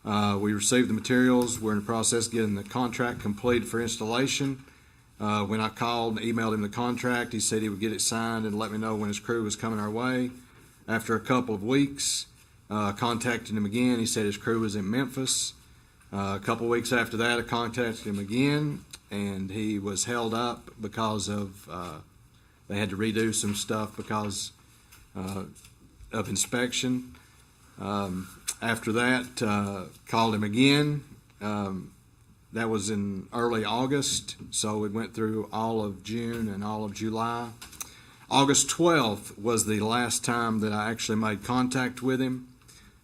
We received the materials. We're in the process of getting the contract complete for installation. When I called and emailed him the contract, he said he would get it signed and let me know when his crew was coming our way. After a couple of weeks, contacted him again. He said his crew was in Memphis. A couple of weeks after that, I contacted him again, and he was held up because of they had to redo some stuff because of inspection. After that, called him again. That was in early August, so we went through all of June and all of July. August 12th was the last time that I actually made contact with him.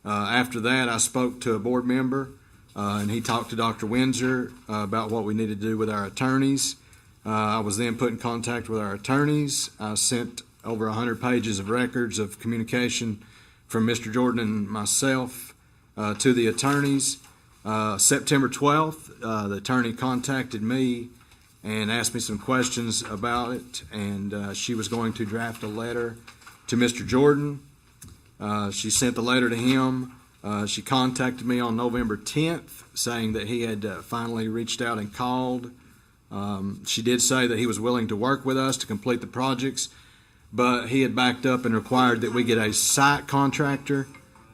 After that, I spoke to a board member, and he talked to Dr. Windsor about what we needed to do with our attorneys. I was then put in contact with our attorneys. I sent over 100 pages of records of communication from Mr. Jordan and myself to the attorneys. September 12th, the attorney contacted me and asked me some questions about it, and she was going to draft a letter to Mr. Jordan. She sent the letter to him. She contacted me on November 10th, saying that he had finally reached out and called. She did say that he was willing to work with us to complete the projects, but he had backed up and required that we get a site contractor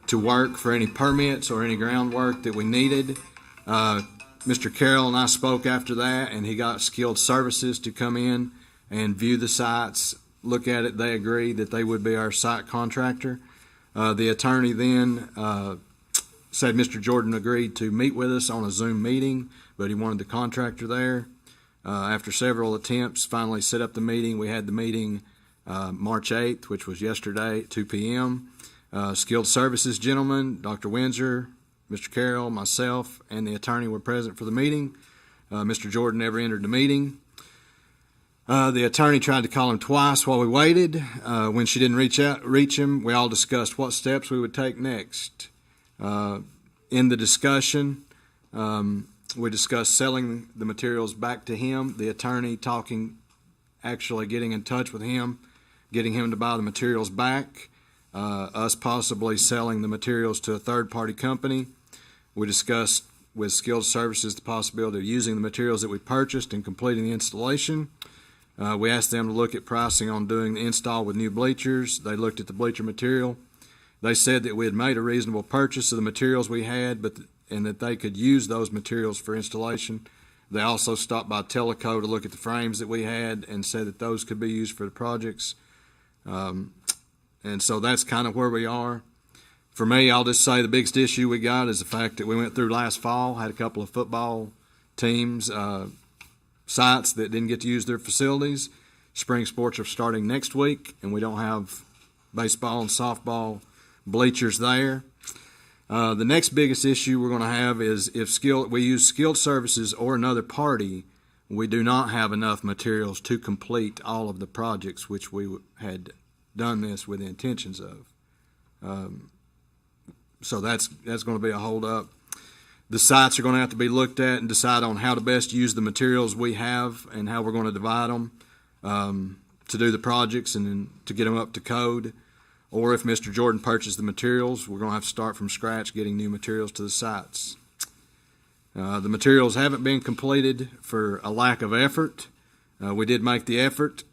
to work for any permits or any groundwork that we needed. Mr. Carroll and I spoke after that, and he got Skilled Services to come in and view the sites, look at it. They agreed that they would be our site contractor. The attorney then said Mr. Jordan agreed to meet with us on a Zoom meeting, but he wanted the contractor there. After several attempts, finally set up the meeting. We had the meeting March 8th, which was yesterday at 2 p.m. Skilled Services gentlemen, Dr. Windsor, Mr. Carroll, myself, and the attorney were present for the meeting. Mr. Jordan never entered the meeting. The attorney tried to call him twice while we waited. When she didn't reach him, we all discussed what steps we would take next. In the discussion, we discussed selling the materials back to him, the attorney actually getting in touch with him, getting him to buy the materials back, us possibly selling the materials to a third-party company. We discussed with Skilled Services the possibility of using the materials that we purchased and completing the installation. We asked them to look at pricing on doing the install with new bleachers. They looked at the bleacher material. They said that we had made a reasonable purchase of the materials we had, and that they could use those materials for installation. They also stopped by Tellico to look at the frames that we had and said that those could be used for the projects. And so that's kind of where we are. For me, I'll just say the biggest issue we got is the fact that we went through last fall, had a couple of football teams, sites that didn't get to use their facilities. Spring sports are starting next week, and we don't have baseball and softball bleachers there. The next biggest issue we're going to have is if we use skilled services or another party, we do not have enough materials to complete all of the projects which we had done this with the intentions of. So that's going to be a holdup. The sites are going to have to be looked at and decide on how to best use the materials we have and how we're going to divide them to do the projects and then to get them up to code. Or if Mr. Jordan purchased the materials, we're going to have to start from scratch getting new materials to the sites. The materials haven't been completed for a lack of effort. We did make the effort,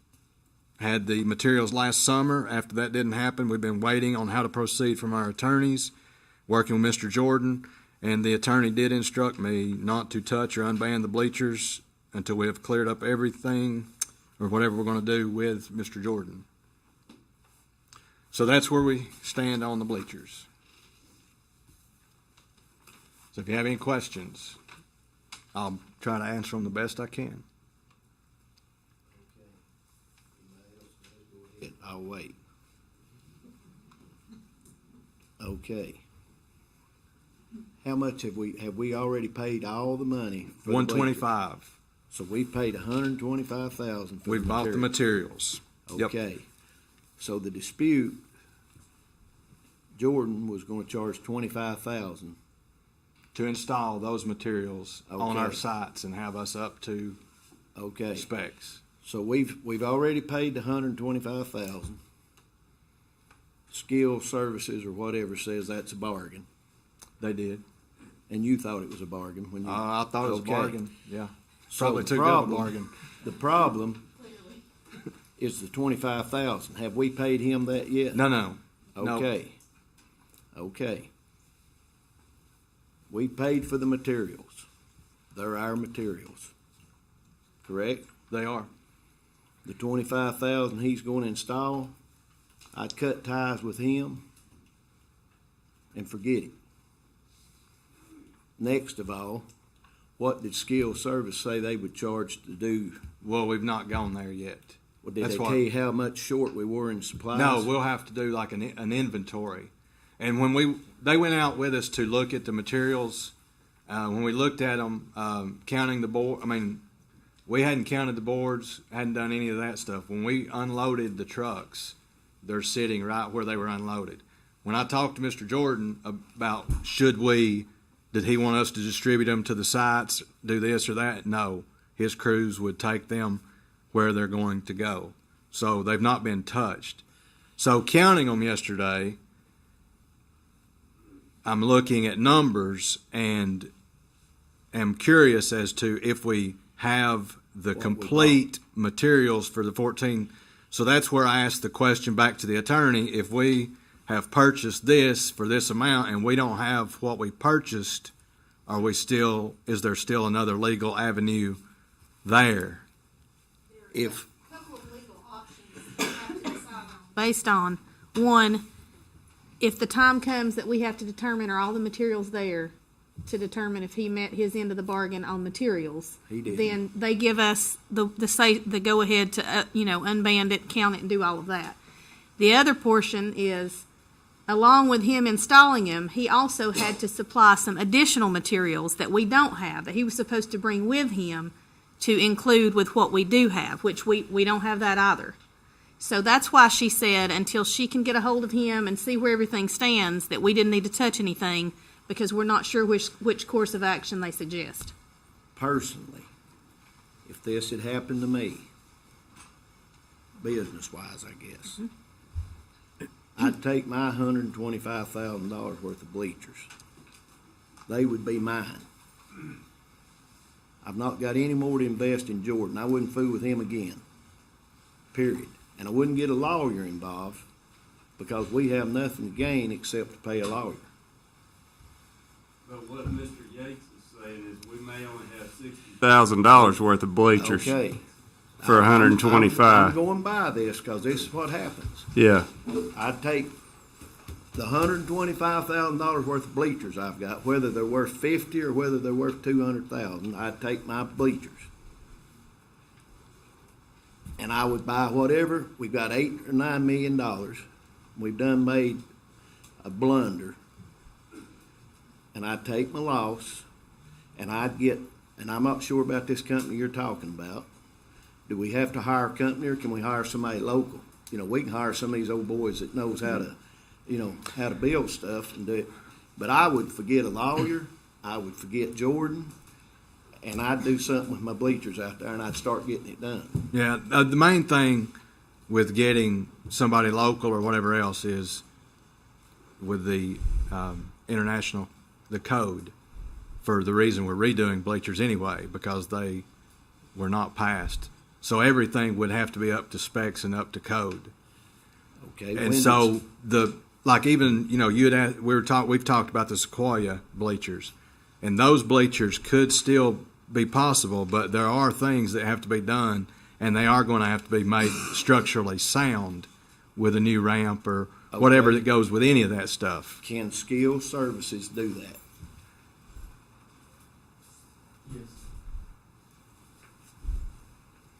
had the materials last summer. After that didn't happen, we've been waiting on how to proceed from our attorneys, working with Mr. Jordan, and the attorney did instruct me not to touch or unband the bleachers until we have cleared up everything or whatever we're going to do with Mr. Jordan. So that's where we stand on the bleachers. So if you have any questions, I'll try to answer them the best I can. I'll wait. Okay. How much have we already paid all the money? For $125,000. So we paid $125,000 for We've the bought the materials. Okay. Yep. So the dispute, Jordan was going to charge $25,000 to install those materials on our Okay. sites and have us up to specs. So we've already paid the $125,000. Skill Services or whatever says that's a bargain. They did. And you thought it was a bargain when you? I thought it was a bargain. Yeah. So Probably the too good of a problem- bargain. The problem is the $25,000. Have we paid him that yet? No. Okay. Okay. We paid for the materials. They're our materials. Correct? They are. The $25,000 he's going to install, I'd cut ties with him and forget it. Next of all, what did Skill Service say they would charge to do? Well, we've not gone there yet. Well, did That's they why- tell you how much short we were in supplies? No, we'll have to do like an inventory. And when they went out with us to look at the materials, when we looked at them, counting the board, we hadn't counted the boards, hadn't done any of that stuff. When we unloaded the trucks, they're sitting right where they were unloaded. When I talked to Mr. Jordan about did he want us to distribute them to the sites, do this or that? No. His crews would take them where they're going to go. So they've not been touched. So counting them yesterday, I'm looking at numbers and am curious as to if we have the complete materials for the 14. So that's where I asked the question back to the attorney. If we have purchased this for this amount and we don't have what we purchased, is there still another legal avenue there? If Based on, one, if the time comes that we have to determine are all the materials there to determine if he met his end of the bargain on materials. He did. Then they give us the go ahead to, unband it, count it, and do all of that. The other portion is, along with him installing them, he also had to supply some additional materials that we don't have, that he was supposed to bring with him to include with what we do have, which we don't have that either. So that's why she said until she can get a hold of him and see where everything stands, that we didn't need to touch anything because we're not sure which course of action they suggest. personally, if this had happened to me, business-wise, I guess, I'd take my $125,000 worth of bleachers. They would be mine. I've not got any more to invest in Jordan. I wouldn't fool with him again, period. And I wouldn't get a lawyer involved because we have nothing to gain except to pay a lawyer. But what Mr. Yates is saying is we may only have $60,000 worth of bleachers for $125,000. I'm going by this because this is what happens. Yeah. I'd take the $125,000 worth of bleachers I've got, whether they're worth 50 or whether they're worth 200,000, I'd take my bleachers. And I would buy whatever. We've got $8 or $9 million. We've done made a blunder. And I'd take my loss, and I'd get, and I'm not sure about this company you're talking about. Do we have to hire a company, or can we hire somebody local? You know, we can hire some of these old boys that knows how to, you know, how to build stuff and do it. But I would forget a lawyer. I would forget Jordan. And I'd do something with my bleachers out there, and I'd start getting it done. Yeah, the main thing with getting somebody local or whatever else is with the international, the code, for the reason we're redoing bleachers anyway, because they were not passed. So everything would have to be up to specs and up to code. Okay. And so like even, you know, we've talked about the Sequoia bleachers, and those bleachers could still be possible, but there are things that have to be done, and they are going to have to be made structurally sound with a new ramp or whatever that goes with any of that stuff. Can Skilled Services do that?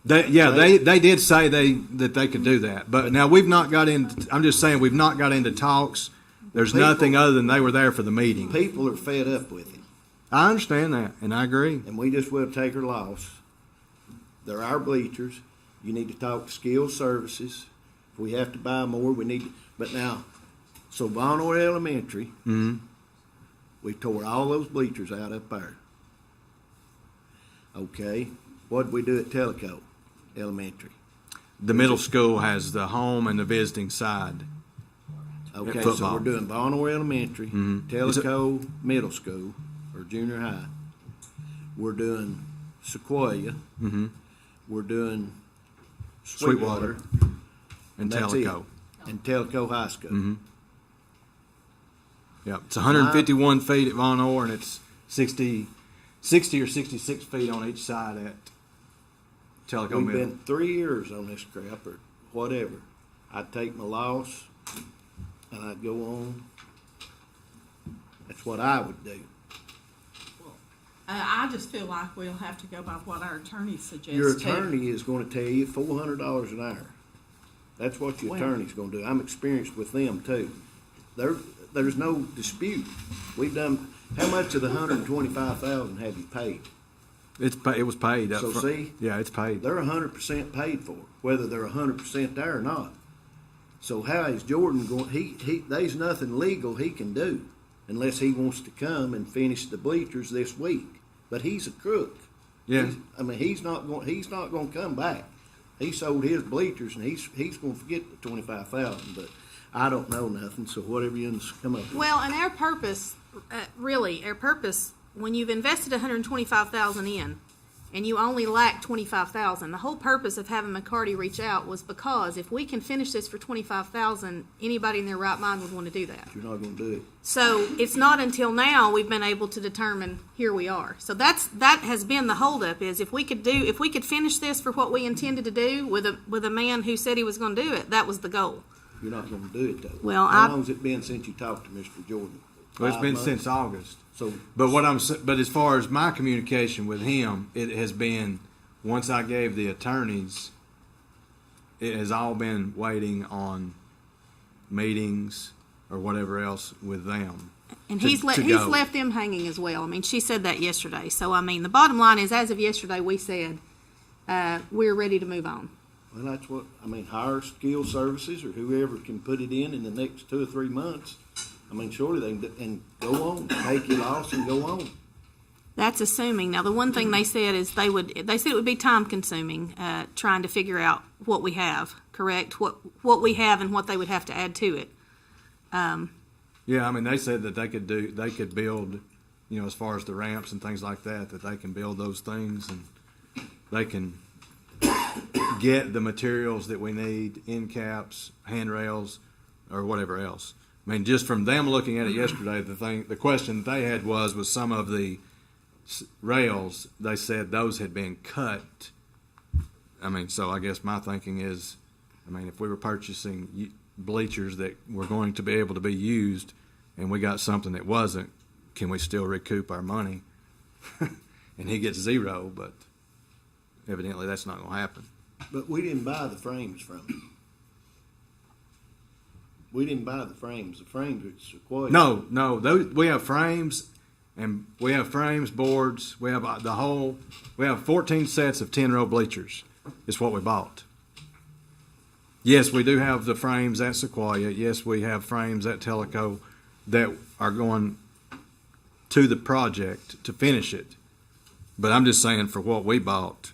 They did say that they could do that, but now we've not got into. I'm just saying we've not got into talks. There's nothing other than they were there for the meeting. People are fed up with it. I understand that, and I agree. And we just will take our loss. They're our bleachers. You need to talk to Skilled Services. If we have to buy more, we need to. But now, so Monroe Elementary, we tore all those bleachers out up there. Okay, what did we do at Tellico Elementary? The middle school has the home and the visiting side. Okay, so we're doing Monroe Elementary, Tellico Middle School, or junior high. We're doing Sequoia. We're doing Sweetwater. And Tellico. And Tellico High School. Yep, it's 151 feet at Von Orr, and it's 60 or 66 feet on each side at Tellico We've Middle. been 3 years on this crap or whatever. I'd take my loss and I'd go on. That's what I would do. I just feel like we'll have to go by what our attorney suggests. Your attorney is going to tell you $400 an hour. That's what your attorney's going to do. I'm experienced with them too. There's no dispute. We've done. How much of the $125,000 have you paid? It was paid up So front. see, Yeah, it's paid. they're 100% paid for, whether they're 100% there or not. So how is Jordan going? There's nothing legal he can do unless he wants to come and finish the bleachers this week. But he's a crook. Yeah. He's not going to come back. He sold his bleachers and he's going to forget the $25,000. But I don't know nothing. So whatever you come up with. Well, and our purpose, when you've invested $125,000 in, and you only lack $25,000, the whole purpose of having McCarty reach out was because if we can finish this for $25,000, anybody in their right mind would want to do that. You're not going to do it. So it's not until now we've been able to determine here we are. So that has been the holdup, is if we could finish this for what we intended to do with a man who said he was going to do it, that was the goal. You're not going to do it though. Well, how long has it been since you talked to Mr. Jordan? Well, it's been 5 months? since August. So, but as far as my communication with him, it has been, once I gave the attorneys, it has all been waiting on meetings or whatever else with them. And he's left them hanging as well. I mean, she said that yesterday. So, I mean, the bottom line is, as of yesterday, we said we're ready to move on. Well, that's what, hire Skilled Services or whoever can put it in the next 2 or 3 months. Surely they can, and go on, take your loss and go on. That's assuming. Now, the one thing they said is they said it would be time consuming, trying to figure out what we have, correct? What we have and what they would have to add to it. Yeah, they said that they could build, as far as the ramps and things like that they can build those things and they can get the materials that we need, end caps, handrails, or whatever else. Just from them looking at it yesterday, the question they had was some of the rails, they said those had been cut. So I guess my thinking is, if we were purchasing bleachers that were going to be able to be used, and we got something that wasn't, can we still recoup our money? And he gets zero, but evidently that's not going to happen. But we didn't buy the frames from him. We didn't buy the frames. The frames are Sequoia. No, we have frames, and we have frames, boards. We have we have 14 sets of 10-row bleachers. Is what we bought. Yes, we do have the frames at Sequoia. Yes, we have frames at Teleco that are going to the project to finish it. But I'm just saying, for what we bought,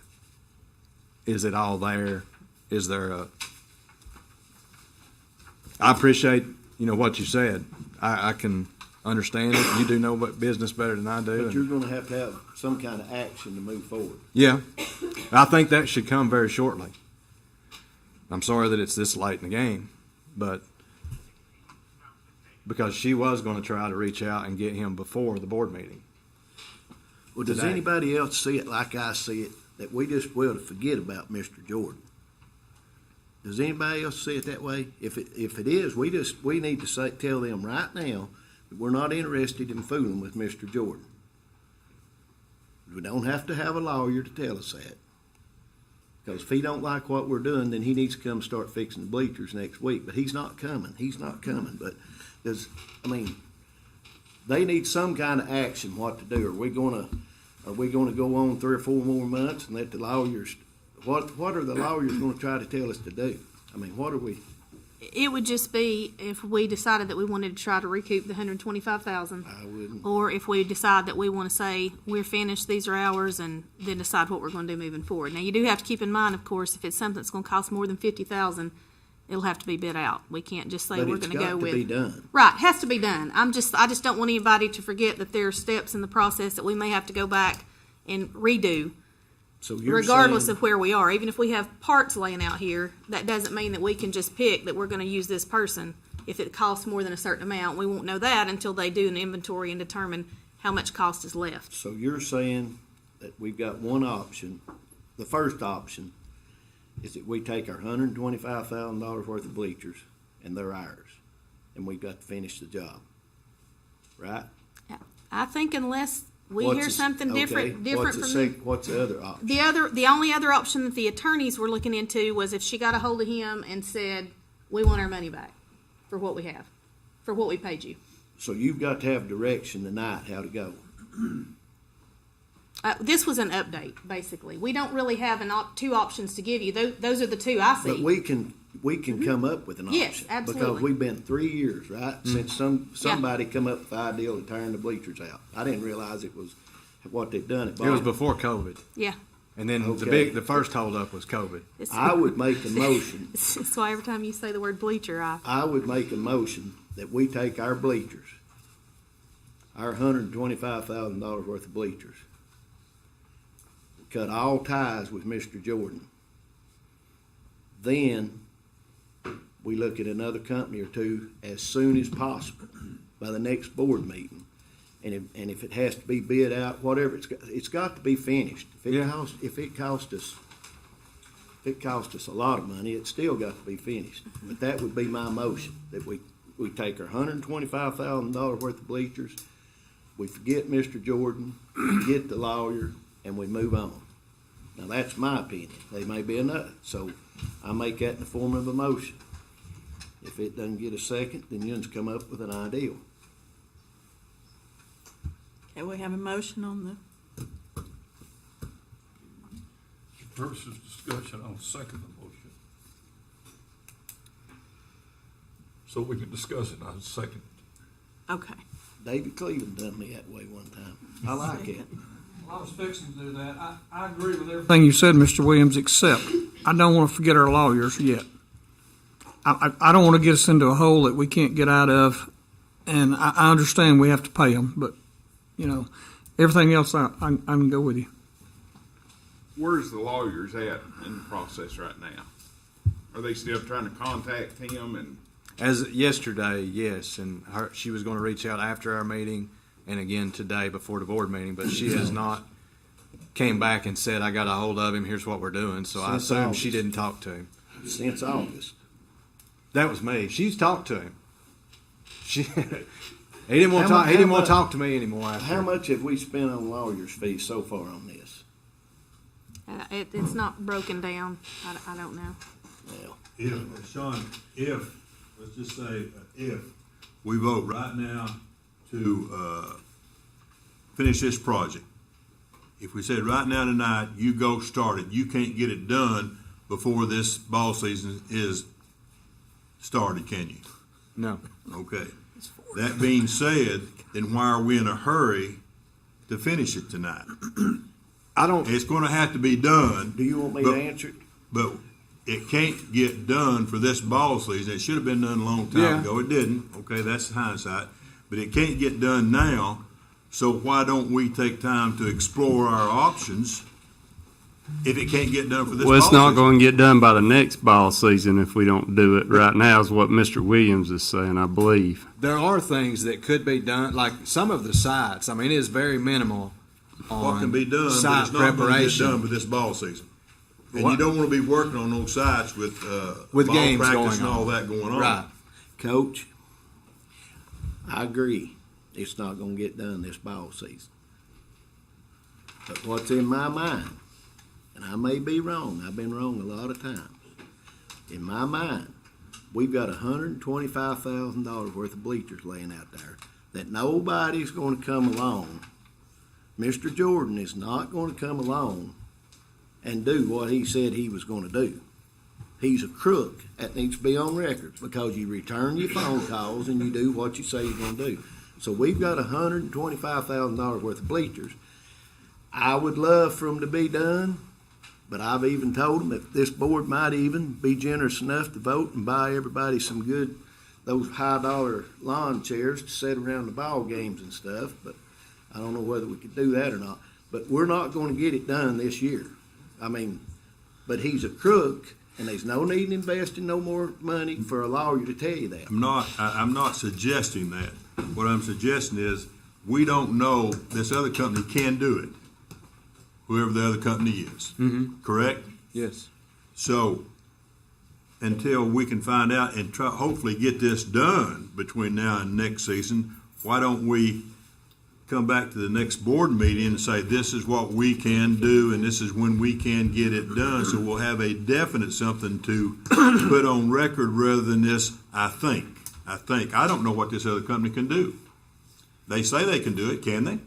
is it all there? Is there a... I appreciate, what you said. I can understand it. You do know what business better than I do. But you're going to have some kind of action to move forward. Yeah. I think that should come very shortly. I'm sorry that it's this late in the game, but because she was going to try to reach out and get him before the board meeting. Well, does anybody else see it like I see it, that we just will to forget about Mr. Jordan? Does anybody else see it that way? If it is, we need to tell them right now that we're not interested in fooling with Mr. Jordan. We don't have to have a lawyer to tell us that. Because if he don't like what we're doing, then he needs to come start fixing the bleachers next week. But he's not coming. But they need some kind of action. What to do? Are we going to go on 3 or 4 more months and let the lawyers? What are the lawyers going to try to tell us to do? What are we? It would just be if we decided that we wanted to try to recoup the $125,000. I wouldn't. Or if we decide that we want to say we're finished, these are ours, and then decide what we're going to do moving forward. Now you do have to keep in mind, of course, if it's something that's going to cost more than $50,000, it'll have to be bid out. We can't just say we're going to go with. But it's got to be done. Right, it has to be done. I just don't want anybody to forget that there are steps in the process that we may have to go back and redo. So you're regardless saying, of where we are, even if we have parts laying out here, that doesn't mean that we can just pick that we're going to use this person. If it costs more than a certain amount, we won't know that until they do an inventory and determine how much cost is left. So you're saying that we've got one option. The first option is that we take our $125,000 worth of bleachers and they're ours, and we've got to finish the job, right? I think unless we hear something different from you. What's the other option? The only other option that the attorneys were looking into was if she got a hold of him and said, we want our money back for what we have, for what we paid you. So you've got to have direction tonight how to go. This was an update, basically. We don't really have two options to give you. Those are the two I see. But we can come up with an option. Yes, absolutely. Because we've been 3 years, right, since somebody come up with the idea of tearing the bleachers out. I didn't realize it was what they'd done at Bond. It was before COVID. Yeah. And then the first holdup was COVID. I would make a motion. That's why every time you say the word bleacher, I would make a motion that we take our bleachers, our $125,000 worth of bleachers, cut all ties with Mr. Jordan. Then we look at another company or two as soon as possible by the next board meeting. And if it has to be bid out, whatever, it's got to be finished. If it cost us a lot of money, it's still got to be finished. But that would be my motion, that we take our $125,000 worth of bleachers, we forget Mr. Jordan, get the lawyer, and we move on. Now that's my opinion. They may be enough, so I make that in the form of a motion. If it doesn't get a second, then you just come up with an ideal. Okay, we have a motion on the... First is discussion, I'll second the motion. So we can discuss it, I'll second it. Okay. David Cleveland done me that way one time. I like it. Well, I was fixing to do that. I agree with everything you said, Mr. Williams, except I don't want to forget our lawyers yet. I don't want to get us into a hole that we can't get out of, and I understand we have to pay them, but, everything else, I can go with you. Where's the lawyers at in the process right now? Are they still trying to contact him? And As yesterday, yes, and she was going to reach out after our meeting and again today before the board meeting, but she has not came back and said, I got a hold of him, here's what we're doing. So I assume she didn't talk to him. Since August. That was me. She's talked to him. He didn't want to talk. He didn't want to talk to me anymore. How much have we spent on lawyers' fees so far on this? It's not broken down. I don't know. Well, If, Sean, let's just say, if we vote right now to finish this project, if we said right now tonight, you go start it, you can't get it done before this ball season is started, can you? No. Okay. That being said, then why are we in a hurry to finish it tonight? It's going to have to be done. Do you want me to answer it? But it can't get done for this ball season. It should have been done a long time ago. It didn't. Okay, that's hindsight. But it can't get done now. So why don't we take time to explore our options if it can't get done for this ball season? Well, it's not going to get done by the next ball season if we don't do it right now, is what Mr. Williams is saying, I believe. There are things that could be done, like some of the sites. I mean, it is very minimal on What can be done, but site it's not going to get preparation. done for this ball season. And What? you don't want to be working on those sites with ball games practice going and all on. that going on. Right. Coach, I agree. It's not going to get done this ball season. But what's in my mind, and I may be wrong, I've been wrong a lot of times. In my mind, we've got $125,000 worth of bleachers laying out there that nobody's going to come along. Mr. Jordan is not going to come along and do what he said he was going to do. He's a crook. That needs to be on record because you return your phone calls and you do what you say you're going to do. So we've got $125,000 worth of bleachers. I would love for them to be done, but I've even told them if this board might even be generous enough to vote and buy everybody some good, those high-dollar lawn chairs to sit around the ball games and stuff, but I don't know whether we could do that or not. But we're not going to get it done this year. I mean, but he's a crook, and there's no need in investing no more money for a lawyer to tell you that. I'm not suggesting that. What I'm suggesting is we don't know this other company can do it, whoever the other company is. Mm-hmm. Correct? Yes. So until we can find out and try, hopefully get this done between now and next season, why don't we come back to the next board meeting and say this is what we can do and this is when we can get it done, so we'll have a definite something to put on record rather than this I think. I don't know what this other company can do. They say they can do it, can they?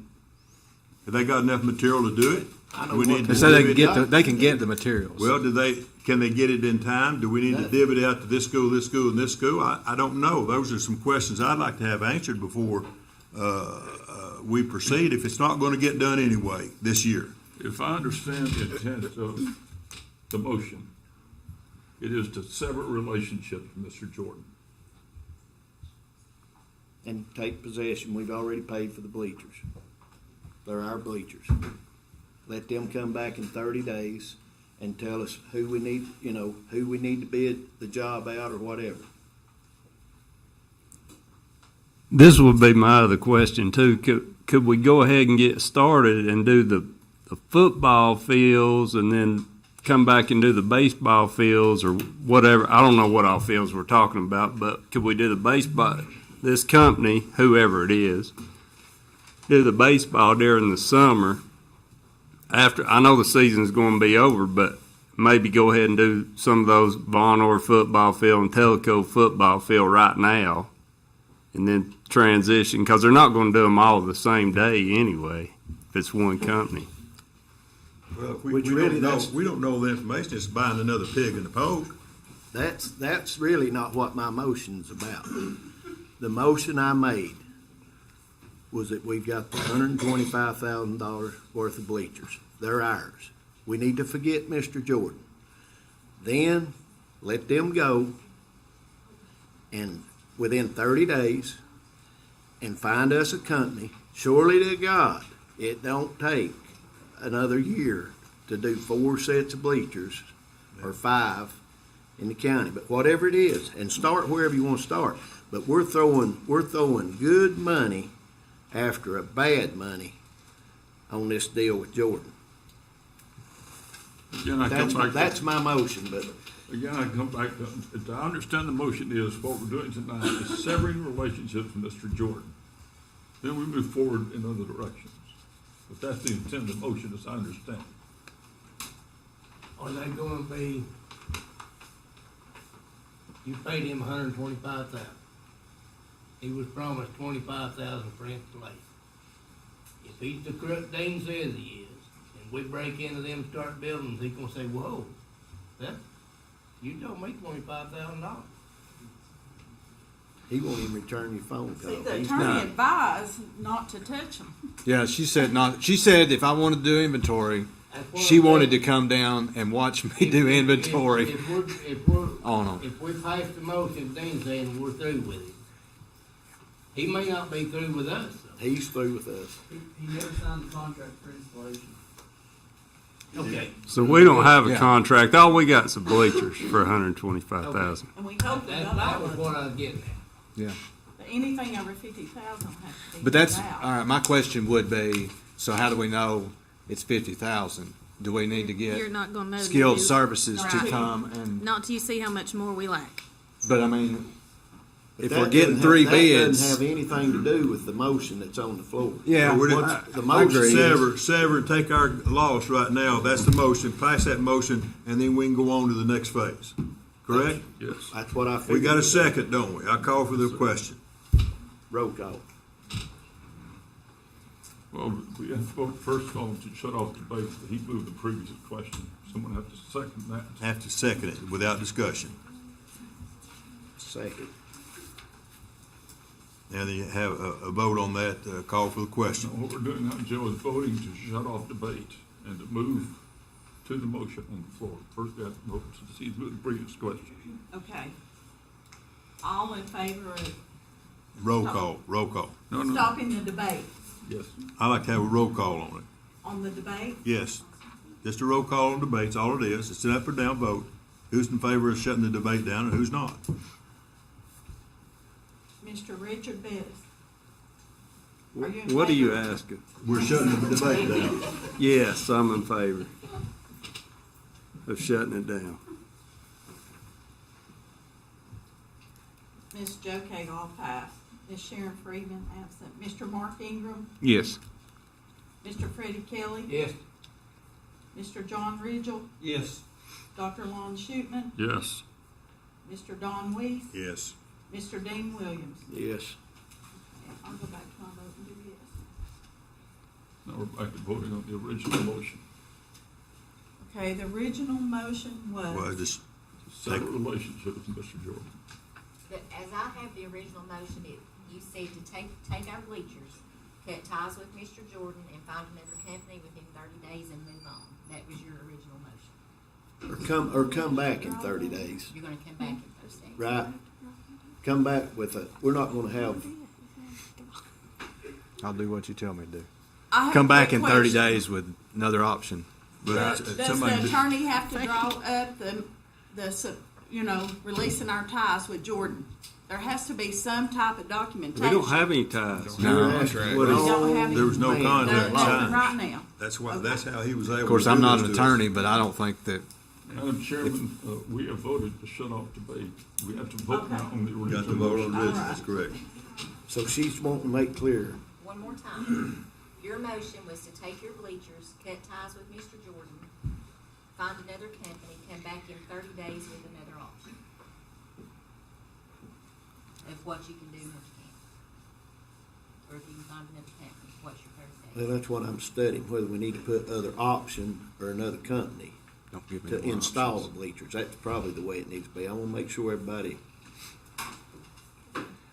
Have they got enough material to do it? They say they can get the materials. Well, can they get it in time? Do we need to divvy it out to this school, and this school? I don't know. Those are some questions I'd like to have answered before we proceed, if it's not going to get done anyway this year. If I understand the intent of the motion, it is to sever relationships with Mr. Jordan. And take possession. We've already paid for the bleachers. They're our bleachers. Let them come back in 30 days and tell us who we need to bid the job out or whatever. This would be my other question too. Could we go ahead and get started and do the football fields and then come back and do the baseball fields or whatever? I don't know what all fields we're talking about, but could we do the baseball, this company, whoever it is, do the baseball during the summer after, I know the season's going to be over, but maybe go ahead and do some of those Von Orr football field and Tellico football field right now and then transition, because they're not going to do them all the same day anyway if it's one company. Well, if we don't know the information, it's buying another pig in the poke. That's really not what my motion's about. The motion I made was that we've got the $125,000 worth of bleachers. They're ours. We need to forget Mr. Jordan. Then let them go and within 30 days and find us a company. Surely to God, it don't take another year to do 4 sets of bleachers or 5 in the county, but whatever it is, and start wherever you want to start. But we're throwing good money after a bad money on this deal with Jordan. Again, I come back. That's my motion, but. Again, I come back to, I understand the motion is, what we're doing tonight is severing relationships with Mr. Jordan. Then we move forward in other directions. But that's the intent of the motion, as I understand. Are they gonna be, you paid him $125,000. He was promised $25,000 for installation. If he's the crook Dean says he is, and we break into them and start building, he's gonna say, whoa, that, you told me $25,000. He won't even return your phone call. See, the He's attorney not. advised not to touch them. Yeah, she said not. She said if I wanted to do inventory, That's what she I'm wanted to saying. come down and watch me do inventory If we're, on them. if we pass the motion, Dean's saying we're through with him. He may not be through with us. Though. He's through with us. He never signed the contract for installation. Okay. So we don't have a Yeah. contract. All we got is some bleachers for $125,000. And we hope we got That all was of what it. I was getting at. Yeah. But anything over 50,000 has to be. But that's, filled out. all right, my question would be, so how do we know it's 50,000? Do we need to You're get not gonna know. skilled till you- services to Right. come and, Not till you see how much more we lack. but I mean, if That we're getting doesn't three have- That bids. doesn't have anything to do with the motion that's on the floor. Yeah, We're What's just- the I motion agree. is- Sever and take our loss right now. That's the motion. Pass that motion, and then we can go on to the next phase. Correct? Yes. That's what I figured. We got a second, don't we? I call for the question. Roll call. Well, we have to vote first on to shut off debate. He moved the previous question. Someone have to second that. Have to second it without discussion. Second. And then you have a vote on that, call for the So question. what we're doing now, Joe, is voting to shut off debate and to move to the motion on the floor. First, we have to vote to see the previous question. Okay. All in favor of Roll call, roll call. No, no. stopping the debate Yes. I like to have a roll call on it. on the debate? Yes. Just a roll call on debates, all it is. It's an up or down vote. Who's in favor of shutting the debate down and who's not? Mr. Richard Bettis. Are you in What are you favor? asking? We're shutting the debate down. Yes, I'm in favor of shutting it down. Ms. Joe Cagle, passed. Ms. Sharon Freeman, absent. Mr. Mark Ingram, Yes. Mr. Freddie Kelly, Yes. Mr. John Ridgel, Yes. Dr. Lon Shootman, Yes. Mr. Don Weiss, Yes. Mr. Dean Williams. Yes. I'll go back to my vote and do yes. Now we're back to voting on the original motion. Okay, the original motion Well, was, just Sever relationship with Mr. Jordan. As I have the original motion, you said to take our bleachers, cut ties with Mr. Jordan, and find another company within 30 days and move on. That was your original motion. Or come back in 30 days. You're gonna come back in 30 days. Right? Come back with we're not gonna have, I'll do what you tell me to do. I have Come a back quick in 30 question. days with another option. Does the attorney have to draw up releasing our ties with Jordan? There has to be some type of documentation. We don't have any ties. No. What is- don't have There was no any- contract nothing signed. right now. That's why, that's how he was able to Of course, do I'm not this an to us. attorney, but I don't think that, Madam Chairman, we have voted to shut off debate. We have to vote now on the original Got to vote on motion. this, that's correct. so she's wanting to make clear. One more time. Your motion was to take your bleachers, cut ties with Mr. Jordan, find another company, come back in 30 days with another option of what you can do and what you can't. Or if you can find another company, what's your 30 days? Well, that's what I'm studying, whether we need to put other option or another company don't give me to more install options. the bleachers. That's probably the way it needs to be. I want to make sure everybody,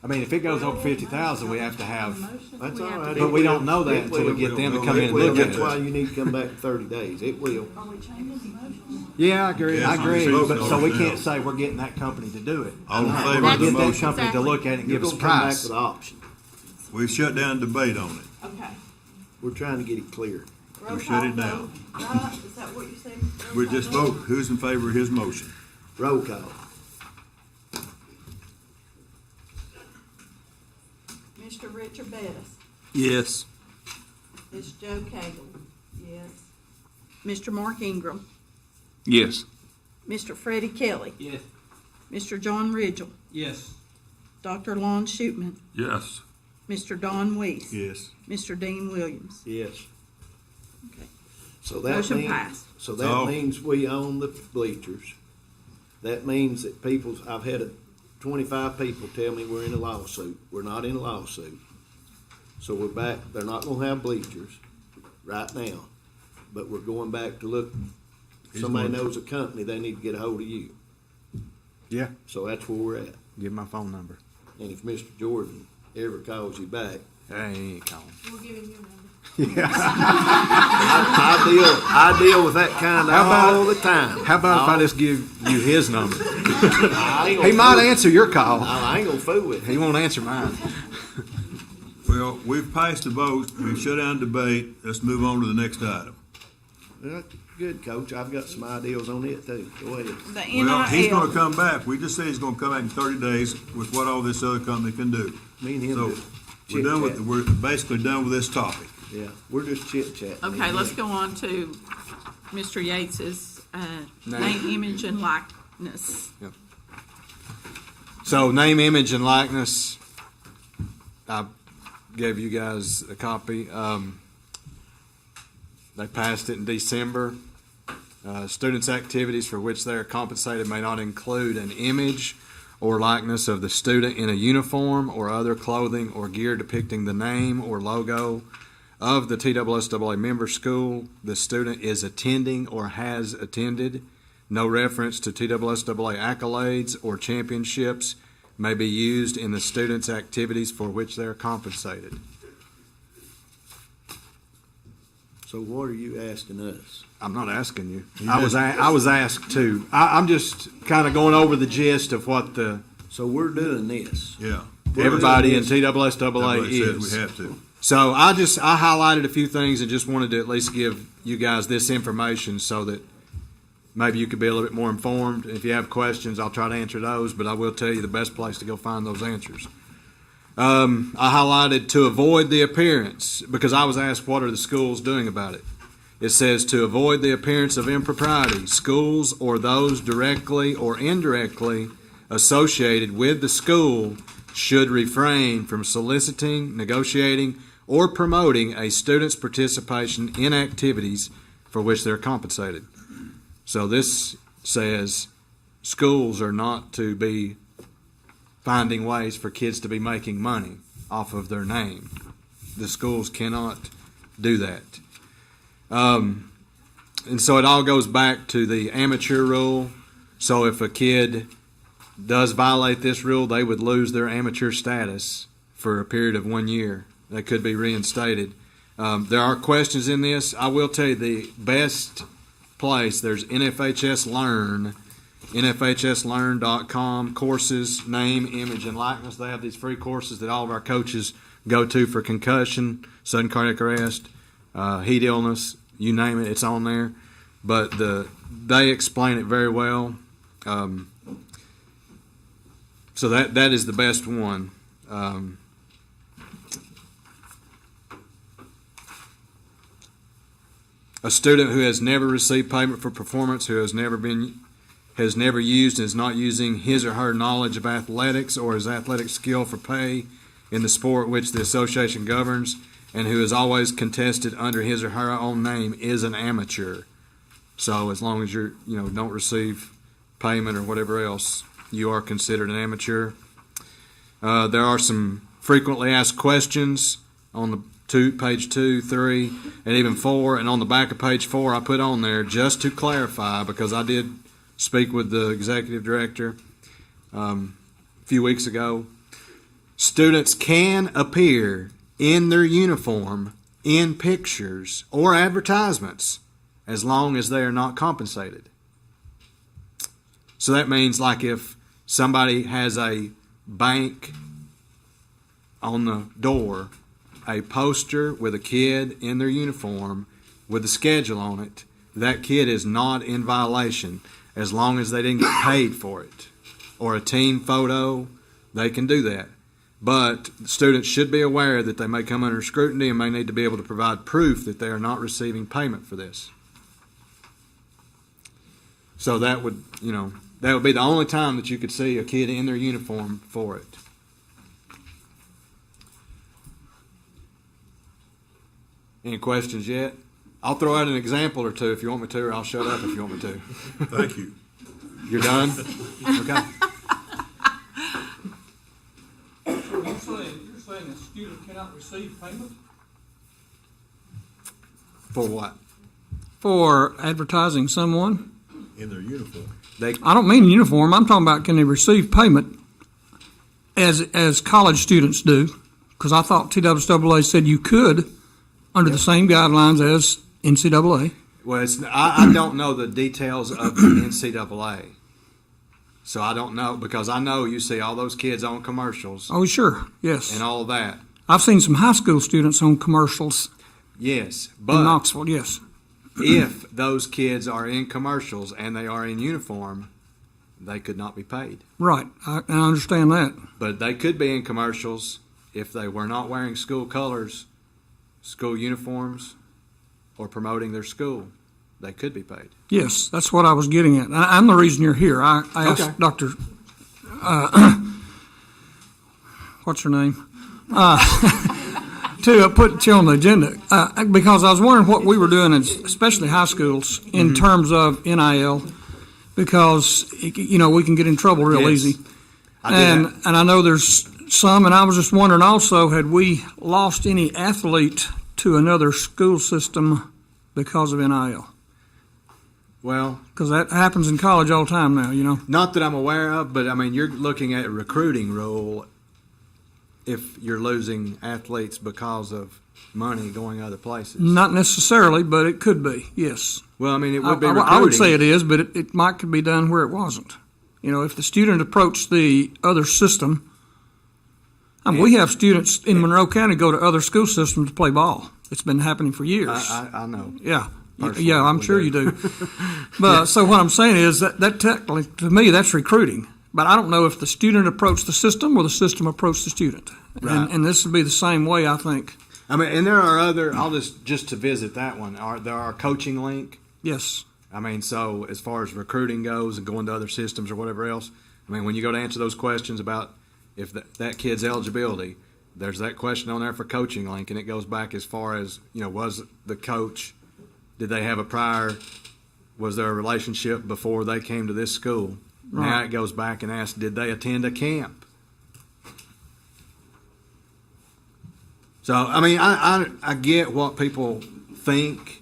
I mean, if it goes over 50,000, we have to have, that's all right. but we don't know that until we get them to come in and look at That's why it. you need to come back in 30 days. It will. Are we changing the motion? Yeah, I agree, Yeah, I agree, so but, so we now. can't say we're getting that company to do it. All in We're favor gonna of the get that motion? company to look at it and You're give us a gonna come back price. with an option. We shut down debate on it. Okay. We're trying to get it clear. Roll shut call it down. vote. Right? Is that what you said? Roll We call just vote, who's in favor of his motion? Roll call. Mr. Richard Bettis. Yes. Ms. Joe Cagle. Yes. Mr. Mark Ingram. Yes. Mr. Freddie Kelly, Yes. Mr. John Ridgel, Yes. Dr. Lon Shootman, Yes. Mr. Don Weiss, Yes. Mr. Dean Williams. Yes. Okay. So that Motion means, passed. so that means we own the bleachers. That means that I've had 25 people tell me we're in a lawsuit. We're not in a lawsuit. So we're back, they're not gonna have bleachers right now, but we're going back to look. Somebody knows a company, they need to get a hold of you. Yeah. So that's where we're at. Give my phone number. And if Mr. Jordan ever calls you back, Hey, he ain't calling. We'll give him your number. I deal with that kind of all the time. How about if I just give you his number? I ain't He gonna might fool- answer your call. I ain't gonna fool with He won't answer mine. Well, we've passed the vote, we've shut down debate, let's move on to the next item. Well, good, Coach. I've got some ideas on it too. Go ahead. Well, he's gonna come back, we just said he's gonna come back in 30 days with what all this other company can do. Me and him So, just we're done with, chit-chat. we're basically done with this topic. Yeah, we're just chit-chatting. Okay, let's go on to Mr. Yates's name, image, and likeness. So name, image, and likeness. I gave you guys a copy. They passed it in December. Students' activities for which they are compensated may not include an image or likeness of the student in a uniform or other clothing or gear depicting the name or logo of the TSSAA member school the student is attending or has attended. No reference to TSSAA accolades or championships may be used in the students' activities for which they are compensated. So what are you asking us? I'm not asking you. I was asked to. I'm just kind of going over the gist of what the. So we're doing this. Yeah. Everybody in TSSAA Everybody says is. we have to. So I highlighted a few things and just wanted to at least give you guys this information so that maybe you could be a little bit more informed. If you have questions, I'll try to answer those, but I will tell you the best place to go find those answers. I highlighted to avoid the appearance, because I was asked what are the schools doing about it. It says to avoid the appearance of impropriety, schools or those directly or indirectly associated with the school should refrain from soliciting, negotiating, or promoting a student's participation in activities for which they're compensated. So this says schools are not to be finding ways for kids to be making money off of their name. The schools cannot do that. And so it all goes back to the amateur rule. So if a kid does violate this rule, they would lose their amateur status for a period of 1 year. They could be reinstated. There are questions in this. I will tell you the best place, there's NFHS Learn, nfhslearn.com, courses, name, image, and likeness. They have these free courses that all of our coaches go to for concussion, sudden cardiac arrest, heat illness, you name it, it's on there. But they explain it very well. So that is the best one. A student who has never received payment for performance, who has never used and is not using his or her knowledge of athletics or his athletic skill for pay in the sport which the association governs, and who has always contested under his or her own name is an amateur. So as long as you don't receive payment or whatever else, you are considered an amateur. There are some frequently asked questions on the page 2, 3, and even 4. And on the back of page 4, I put on there just to clarify, because I did speak with the executive director a few weeks ago. Students can appear in their uniform in pictures or advertisements as long as they are not compensated. So that means, like, if somebody has a bank on the door, a poster with a kid in their uniform with a schedule on it, that kid is not in violation as long as they didn't get paid for it. Or a team photo, they can do that. But students should be aware that they may come under scrutiny and may need to be able to provide proof that they are not receiving payment for this. So that would, that would be the only time that you could see a kid in their uniform for it. Any questions yet? I'll throw out an example or two if you want me to, or I'll shut up if you want me to. Thank you. You're done? Okay. So you're saying a student cannot receive payment? For what? For advertising someone? In their uniform. I don't mean uniform. I'm talking about, can they receive payment as college students do? Because I thought TWAA said you could under the same guidelines as NCAA. Well, I don't know the details of the NCAA. So I don't know, because I know you see all those kids on commercials. Oh, sure. Yes. And all that. I've seen some high school students on commercials. Yes. In But Knoxville, yes. if those kids are in commercials and they are in uniform, they could not be paid. Right. I understand that. But they could be in commercials if they were not wearing school colors, school uniforms, or promoting their school. They could be paid. Yes, that's what I was getting at. I'm the reason you're here. I asked Okay. Dr. What's her name? To put you on the agenda, because I was wondering what we were doing, especially high schools, in terms of NIL, because, we can get in trouble real Yes. easy. I And I know there's some, and I was just wondering also, had we lost any athlete to another school system because of NIL? Well, because that happens in college all the time now, Not that I'm aware of, but you're looking at a recruiting rule if you're losing athletes because of money going other places. Not necessarily, but it could be, yes. Well, it would be recruiting. I would say it is, but it might could be done where it wasn't. If the student approached the other system, we have students in Monroe County go to other school systems to play ball. It's been happening for years. I know. Yeah. Personally, Yeah, I'm sure you do. But so what I'm saying is that technically, to me, that's recruiting. But I don't know if the student approached the system or the system approached the student. Right. And this would be the same way, I think. And there are other, I'll just to visit that one, there are coaching link. Yes. So as far as recruiting goes and going to other systems or whatever else, when you go to answer those questions about if that kid's eligibility, there's that question on there for coaching link, and it goes back as far as, was the coach, did they have was there a relationship before they came to this school? Right. Now it goes back and asks, did they attend a camp? So, I get what people think.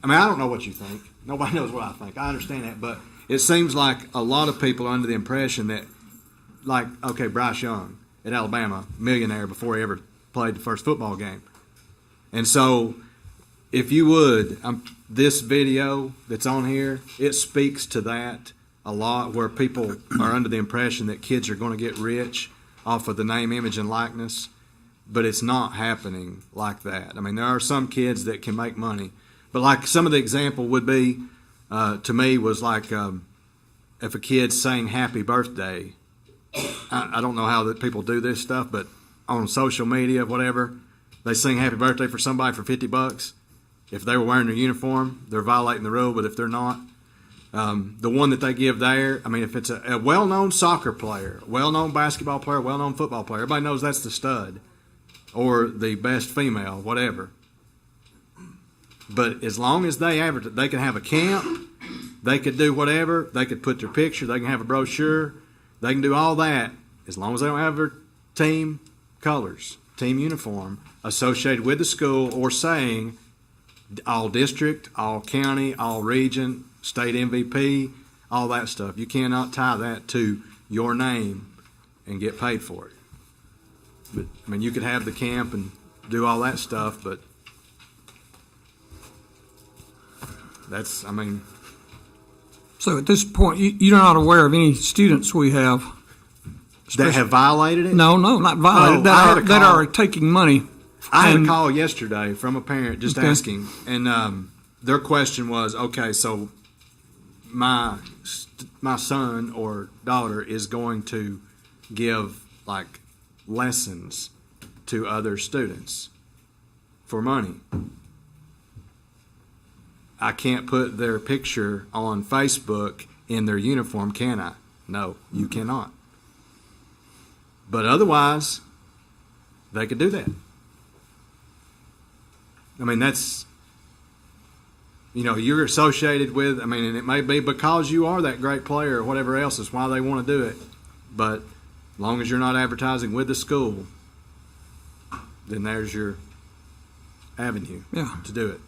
I don't know what you think. Nobody knows what I think. I understand that. But it seems like a lot of people are under the impression that, Bryce Young at Alabama, millionaire before he ever played the first football game. And so, if you would, this video that's on here, it speaks to that a lot, where people are under the impression that kids are going to get rich off of the name, image, and likeness. But it's not happening like that. There are some kids that can make money. But some of the example would be, to me, was if a kid sang happy birthday. I don't know how that people do this stuff, but on social media, whatever, they sing happy birthday for somebody for $50. If they were wearing their uniform, they're violating the rule, but if they're not, the one that they give there, if it's a well-known soccer player, well-known basketball player, well-known football player, everybody knows that's the stud or the best female, whatever. But as long as they can have a camp, they could do whatever, they could put their picture, they can have a brochure, they can do all that, as long as they don't have their team colors, team uniform associated with the school, or saying all district, all county, all region, state MVP, all that stuff. You cannot tie that to your name and get paid for it. But you could have the camp and do all that stuff, but that's, So at this point, you're not aware of any students we have that have violated it? No, not violated. That are taking money. I had a call yesterday from a parent just Okay. asking, and their question was, okay, so my son or daughter is going to give lessons to other students for money. I can't put their picture on Facebook in their uniform, can I? No, you cannot. But otherwise, they could do that. I mean, that's, you're associated with, and it may be because you are that great player or whatever else is why they want to do it. But as long as you're not advertising with the school, then there's your avenue to do it.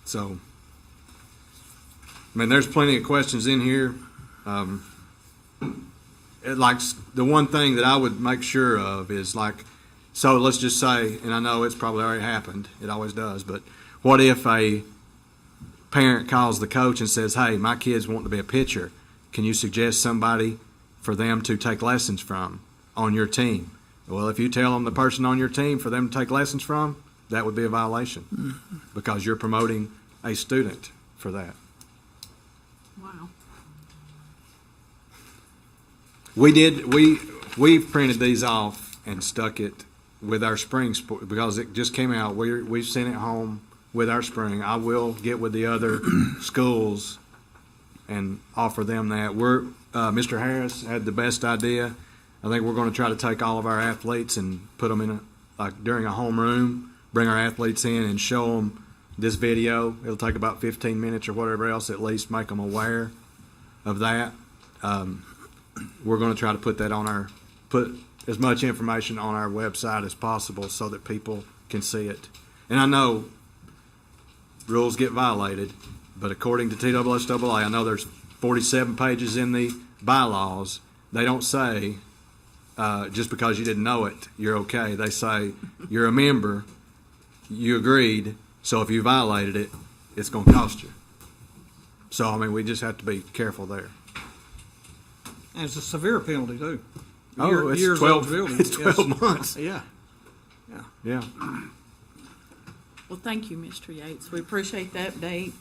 So, there's plenty of questions in here. Like the one thing that I would make sure of is so let's just say, and I know it's probably already happened, it always does, but what if a parent calls the coach and says, hey, my kids want to be a pitcher. Can you suggest somebody for them to take lessons from on your team? Well, if you tell them the person on your team for them to take lessons from, that would be a violation because you're promoting a student for that. Wow. We printed these off and stuck it with our spring sport because it just came out. We've sent it home with our spring. I will get with the other schools and offer them that. Mr. Harris had the best idea. I think we're going to try to take all of our athletes and put them in during a homeroom, bring our athletes in and show them this video. It'll take about 15 minutes or whatever else, at least make them aware of that. We're going to try to put as much information on our website as possible so that people can see it. And I know rules get violated, but according to TSSAA, I know there's 47 pages in the bylaws. They don't say just because you didn't know it, you're okay. They say you're a member, you agreed, so if you violated it, it's going to cost you. So, we just have to be careful there. And it's a severe penalty, too. It's 12 months. Yeah. Well, thank you, Mr. Yates. We appreciate the update.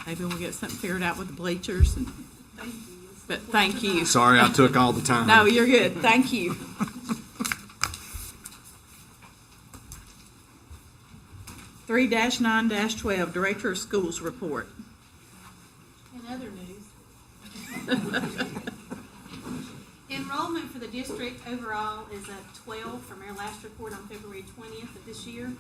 Maybe we'll get something figured out with the bleachers. But thank you. Sorry I took all the time. No, you're good. Thank you. Three 9-12, Director of Schools report. In other news. Enrollment for the district overall is at 12 from our last report on February 20th of this year.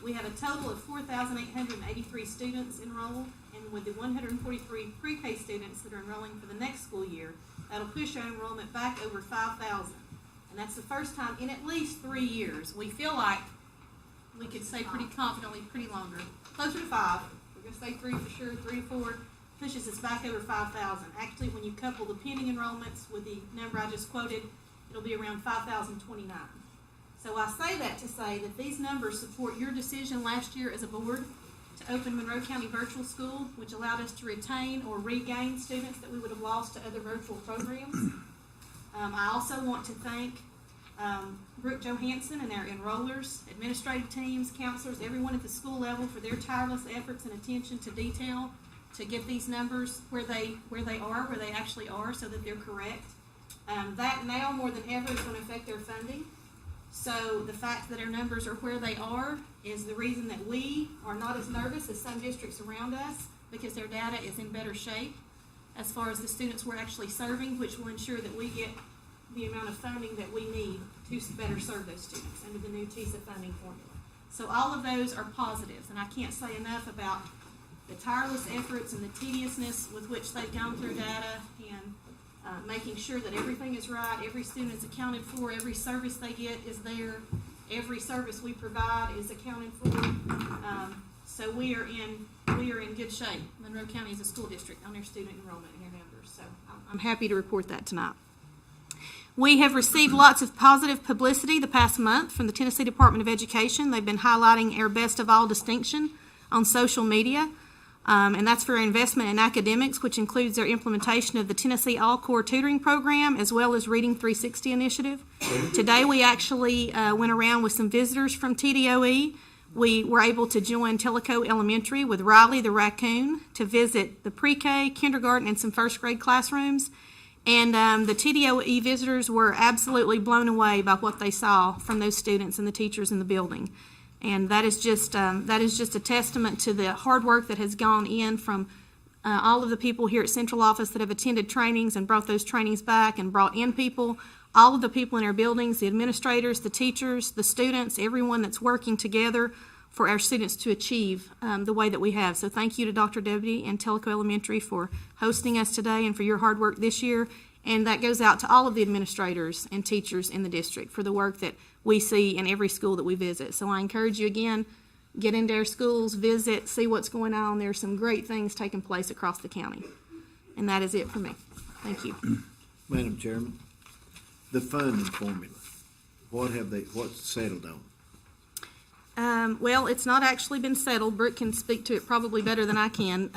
We have a total of 4,883 students enrolled, and with the 143 pre-K students that are enrolling for the next school year, that'll push our enrollment back over 5,000. And that's the first time in at least 3 years. We feel like we could say pretty confidently pretty longer. Closer to 5. We're going to say 3 for sure, 3 to 4. Pushes us back over 5,000. Actually, when you couple the pending enrollments with the number I just quoted, it'll be around 5,029. So I say that to say that these numbers support your decision last year as a board to open Monroe County Virtual School, which allowed us to retain or regain students that we would have lost to other virtual programs. I also want to thank Brooke Johansson and our enrollers, administrative teams, counselors, everyone at the school level for their tireless efforts and attention to detail to get these numbers where they actually are, so that they're correct. That now more than ever is going to affect their funding. So the fact that our numbers are where they are is the reason that we are not as nervous as some districts around us, because their data is in better shape as far as the students we're actually serving, which will ensure that we get the amount of funding that we need to better serve those students under the new TISA funding formula. So all of those are positives, and I can't say enough about the tireless efforts and the tediousness with which they've gone through data and making sure that everything is right, every student is accounted for, every service they get is there, every service we provide is accounted for. So we are in good shape. Monroe County is a school district on their student enrollment and their numbers. So I'm happy to report that tonight. We have received lots of positive publicity the past month from the Tennessee Department of Education. They've been highlighting our best of all distinction on social media. And that's for our investment in academics, which includes their implementation of the Tennessee All-Core Tutoring Program, as well as Reading 360 initiative. Today we actually went around with some visitors from TDOE. We were able to join Tellico Elementary with Riley the raccoon to visit the pre-K, kindergarten, and some first grade classrooms. And the TDOE visitors were absolutely blown away by what they saw from those students and the teachers in the building. And that is just a testament to the hard work that has gone in from all of the people here at Central Office that have attended trainings and brought those trainings back and brought in people, all of the people in our buildings, the administrators, the teachers, the students, everyone that's working together for our students to achieve the way that we have. So thank you to Dr. Deputy and Tellico Elementary for hosting us today and for your hard work this year. And that goes out to all of the administrators and teachers in the district for the work that we see in every school that we visit. So I encourage you again, get into our schools, visit, see what's going on. There are some great things taking place across the county. And that is it for me. Thank you. Madam Chairman, the funding formula, what's settled on? Well, it's not actually been settled. Brooke can speak to it probably better than I can.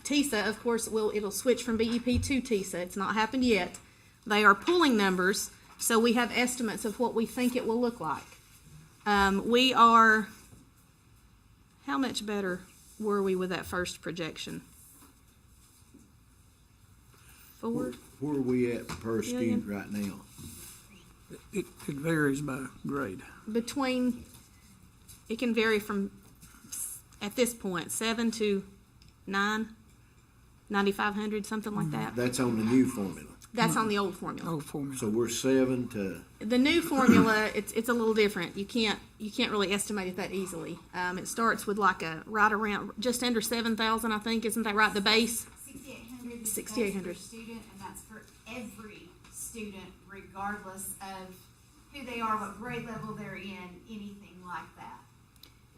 TISA, of course, it'll switch from BEP to TISA. It's not happened yet. They are pulling numbers, so we have estimates of what we think it will look like. We are, how much better were we with that first projection? 4? Where are we at per student right now? It varies by grade. It can vary from, at this point, 7 to 9, 9,500, something like that. That's on the new formula. That's on the old formula. Old formula. So we're 7 to. The new formula, it's a little different. You can't really estimate it that easily. It starts with like right around just under 7,000, I think. Isn't that right? The base. 6,800. 6,800 student, and that's for every student, regardless of who they are, what grade level they're in, anything like that.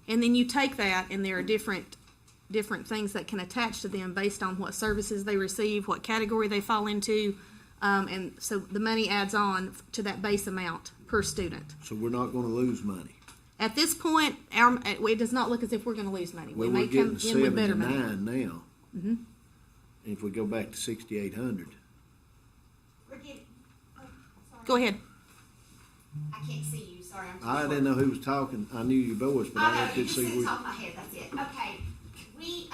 And then you take that, and there are different things that can attach to them based on what services they receive, what category they fall into, and so the money adds on to that base amount per student. So we're not going to lose money. At this point, it does not look as if we're going to lose money. Well, we may we're getting come in with better 79 money. now. Mm-hmm. If we go back to 6,800. We're getting, Go ahead. I can't see you, sorry. I didn't know who was talking. I knew your voice, but I you could just see said who. top of my head, that's it. Okay, we,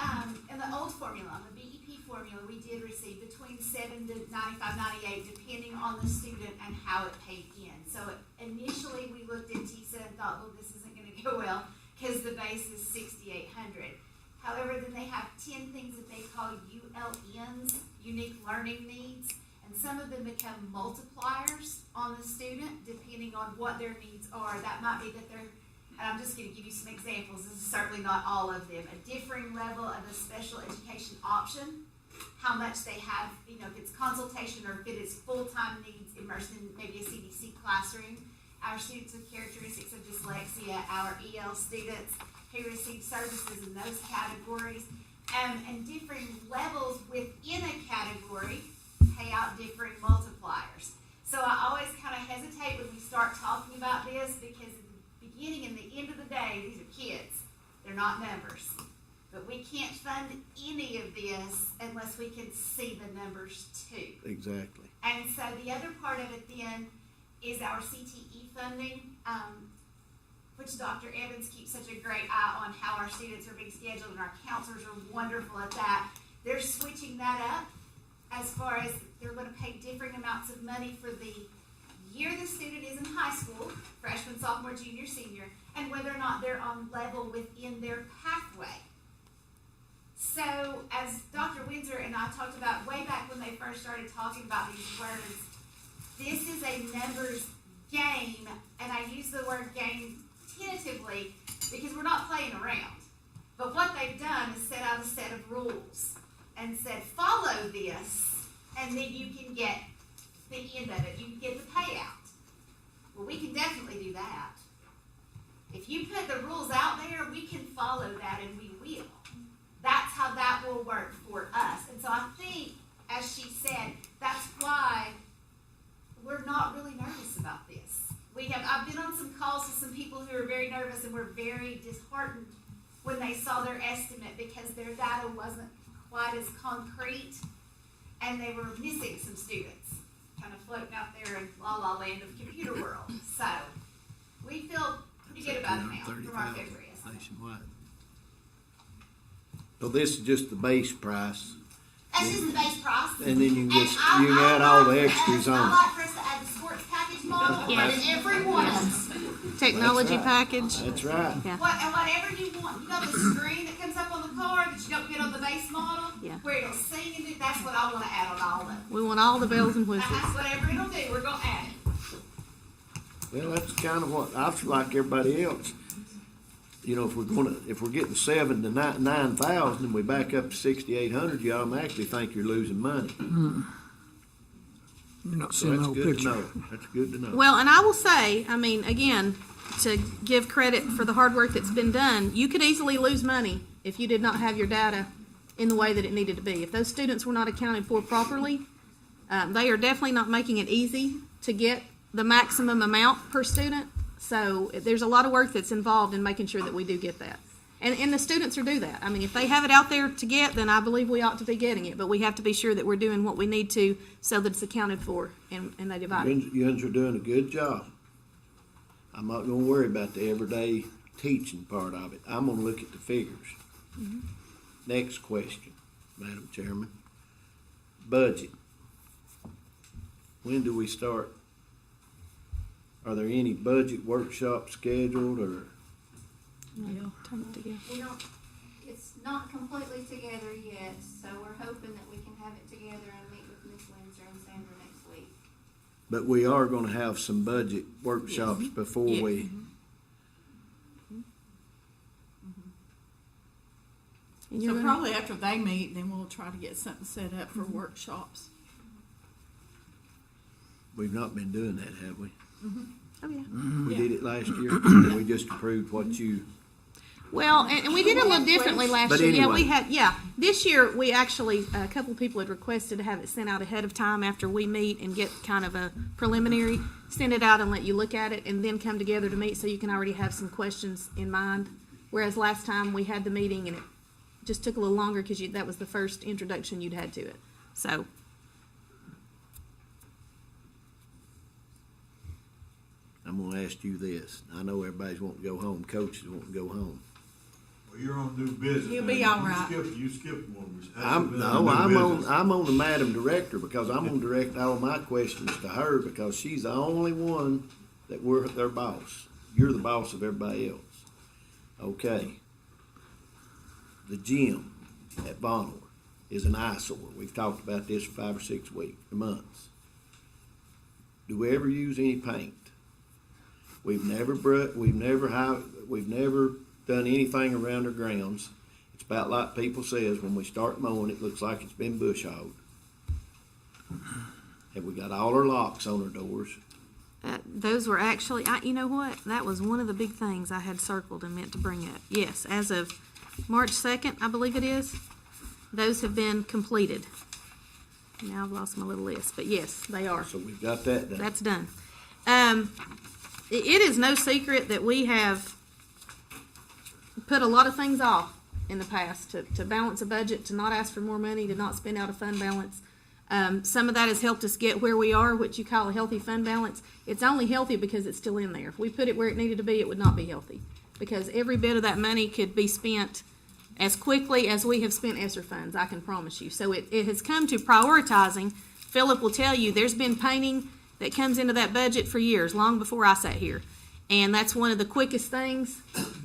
in the old formula, the BEP formula, we did receive between 7 to 95, 98, depending on the student and how it paid in. So initially, we looked at TISA and thought, well, this isn't going to go well because the base is 6,800. However, then they have 10 things that they call ULNs, unique learning needs, and some of them become multipliers on the student depending on what their needs are. That might be that they're, and I'm just going to give you some examples. This is certainly not all of them. A differing level of a special education option, how much they have, if it's consultation or if it is full-time needs immersed in maybe a CDC classroom. Our students with characteristics of dyslexia, our EL students who receive services in those categories, and differing levels within a category pay out differing multipliers. So I always kind of hesitate when we start talking about this because at the beginning and the end of the day, these are kids. They're not numbers. But we can't fund any of this unless we can see the numbers too. Exactly. And so the other part of it then is our CTE funding, which Dr. Evans keeps such a great eye on how our students are being scheduled, and our counselors are wonderful at that. They're switching that up as far as they're going to pay differing amounts of money for the year the student is in high school, freshman, sophomore, junior, senior, and whether or not they're on level within their pathway. So as Dr. Windsor and I talked about way back when they first started talking about these words, this is a numbers game, and I use the word game tentatively because we're not playing around. But what they've done is set out a set of rules and said, follow this, and then you can get the end of it. You can get the payout. Well, we can definitely do that. If you put the rules out there, we can follow that, and we will. That's how that will work for us. And so I think, as she said, that's why we're not really nervous about this. I've been on some calls with some people who are very nervous and were very disheartened when they saw their estimate because their data wasn't quite as concrete and they were missing some students, kind of floating out there in la-la land of computer world. So we feel pretty good about it now from our February estimate. Nationwide. So this is just the base price. That's just the base price. And then you can add all the extras on. I like for us to add the sports package model Yes. in every one of them. technology That's right. package. That's right. Yeah. And whatever you want, you know the screen that comes up on the car that you don't get on the base model? Yeah. Where it'll sing and do, that's what I wanna add on all of them. We want all the bells and whistles. Whatever it'll do, we're gonna add it. Well, that's kind of what I feel like everybody else. You know, if we're getting 7 to 9,000 and we back up to 6,800, you automatically think you're losing money. You're not So seeing the that's whole good to picture. know. That's good to know. Well, and I will say, I mean, again, to give credit for the hard work that's been done, you could easily lose money if you did not have your data in the way that it needed to be. If those students were not accounted for properly, they are definitely not making it easy to get the maximum amount per student. So there's a lot of work that's involved in making sure that we do get that. And the students are do that. I mean, if they have it out there to get, then I believe we ought to be getting it. But we have to be sure that we're doing what we need to so that it's accounted for and they divide it. You are doing a good job. I'm not going to worry about the everyday teaching part of it. I'm going to look at the figures. Mm-hmm. Next question, Madam Chairman. Budget. When do we start? Are there any budget workshops scheduled or? Yeah, turn it together. We don't, it's not completely together yet, so we're hoping that we can have it together and meet with Ms. Windsor and Sandra next week. But we are going to have some budget workshops before Yes. we. And you're So gonna- probably after they meet, then we'll try to get something set up for workshops. We've not been doing that, have we? Oh, yeah. We Yeah. did it last year. We just approved what you. Well, and we did it a little differently last But year. Yeah, anyway. we had, this year, we actually, a couple people had requested to have it sent out ahead of time after we meet and get kind of a preliminary, send it out and let you look at it, and then come together to meet so you can already have some questions in mind. Whereas last time, we had the meeting and it just took a little longer because that was the first introduction you'd had to it. So, I'm going to ask you this. I know everybody's wanting to go home. Coaches want to go home. Well, you're on new business. He'll now. be all right. You skipped one. I'm on the Madam Director because I'm going to direct all my questions to her because she's the only one that we're their boss. You're the boss of everybody else. Okay. The gym at Monroe is an eyesore. We've talked about this for 5 or 6 months. Do we ever use any paint? We've never done anything around our grounds. It's about like people says, when we start mowing, it looks like it's been bush hogged. Have we got all our locks on our doors? those were actually, you know what? That was one of the big things I had circled and meant to bring up. Yes, as of March 2nd, I believe it is, those have been completed. Now I've lost my little list, but yes, they are. So we've got that done. That's done. It is no secret that we have put a lot of things off in the past to balance a budget, to not ask for more money, to not spend out of fund balance. Some of that has helped us get where we are, what you call a healthy fund balance. It's only healthy because it's still in there. If we put it where it needed to be, it would not be healthy, because every bit of that money could be spent as quickly as we have spent ESSER funds, I can promise you. So it has come to prioritizing. Philip will tell you there's been painting that comes into that budget for years, long before I sat here. And that's one of the quickest things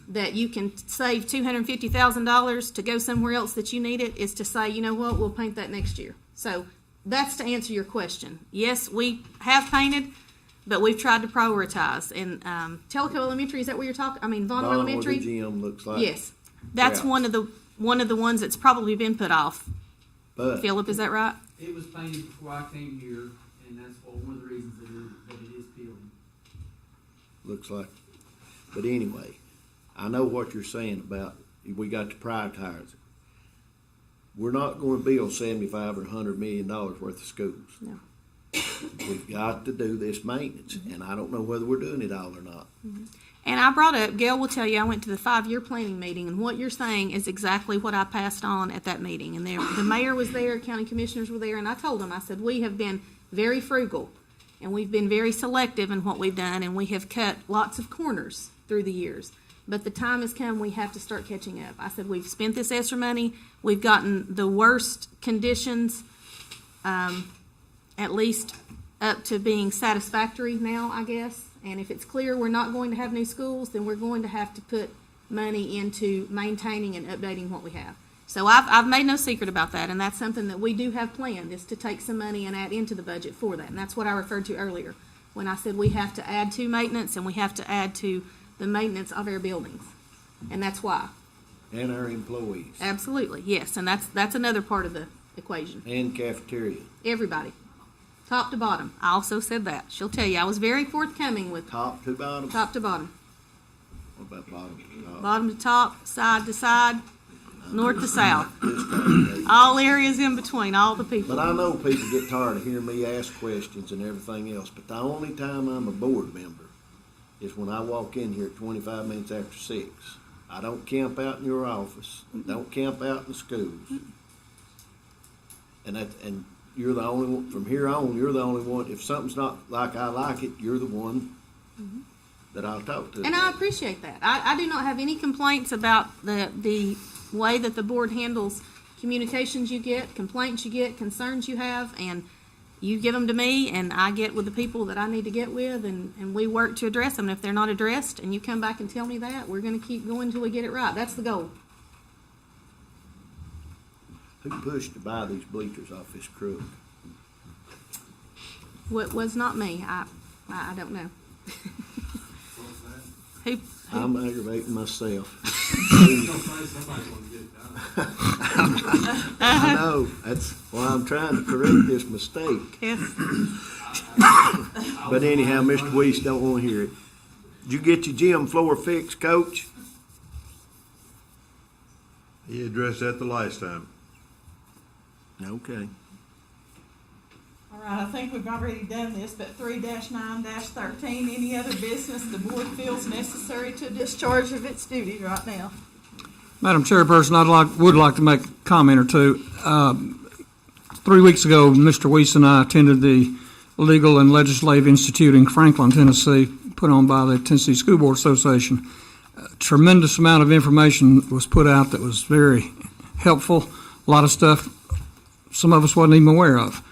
that you can save $250,000 to go somewhere else that you need it, is to say, you know what, we'll paint that next year. So that's to answer your question. Yes, we have painted, but we've tried to prioritize. And Tellico Elementary, is that where you're talking? I mean, Vaughn Elementary? The gym looks like. Yes. That's one of the ones that's probably been put off. But Philip, is that right? It was painted before I came here, and that's one of the reasons that it is peeling. looks like. But anyway, I know what you're saying about we got to prioritize it. We're not going to build $75 or $100 million worth of schools. No. We've got to do this maintenance, and I don't know whether we're doing it all or not. Mm-hmm. And I brought up, Gail will tell you, I went to the 5-year planning meeting, and what you're saying is exactly what I passed on at that meeting. And the mayor was there, county commissioners were there, and I told them, I said, we have been very frugal, and we've been very selective in what we've done, and we have cut lots of corners through the years. But the time has come, we have to start catching up. I said, we've spent this ESSER money, we've gotten the worst conditions, at least up to being satisfactory now, I guess. And if it's clear we're not going to have new schools, then we're going to have to put money into maintaining and updating what we have. So I've made no secret about that, and that's something that we do have planned, is to take some money and add into the budget for that. And that's what I referred to earlier when I said we have to add to maintenance and we have to add to the maintenance of our buildings. And that's why. And our employees. Absolutely, yes. And that's another part of the equation. And cafeteria. Everybody. Top to bottom. I also said that. She'll tell you, I was very forthcoming with Top to bottom? top to bottom. What about bottom to top? Bottom to top, side to side, north to south. All areas in between, all the people. But I know people get tired of hearing me ask questions and everything else, but the only time I'm a board member is when I walk in here at 25 minutes after 6. I don't camp out in your office, don't camp out in the schools. And you're the only one, from here on, you're the only one, if something's not like I like it, you're the one that I'll talk to. And I appreciate that. I do not have any complaints about the way that the board handles communications you get, complaints you get, concerns you have, and you give them to me, and I get with the people that I need to get with, and we work to address them. And if they're not addressed, and you come back and tell me that, we're going to keep going until we get it right. That's the goal. Who pushed to buy these bleachers off this crook? What was not me. I don't know. Who? I'm aggravating myself. I know. That's why I'm trying to correct this mistake. Yes. But anyhow, Mr. Weiss don't want to hear it. Did you get your gym floor fixed, Coach? He addressed that the last time. Okay. All right, I think we've already done this, but 3-9-13, any other business the board feels necessary to discharge of its duty right now? Madam Chairperson, would like to make a comment or two. 3 weeks ago, Mr. Weiss and I attended the Legal and Legislative Institute in Franklin, Tennessee, put on by the Tennessee School Board Association. A tremendous amount of information was put out that was very helpful. A lot of stuff some of us wasn't even aware of.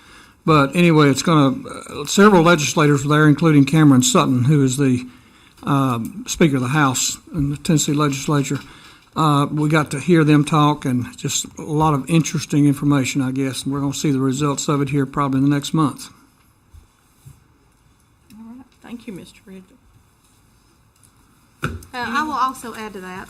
But anyway, several legislators were there, including Cameron Sutton, who is the Speaker of the House in the Tennessee legislature. We got to hear them talk, and just a lot of interesting information, I guess, and we're going to see the results of it here probably in the next month. All right, thank you, Mr. Ridgel. I will also add to that,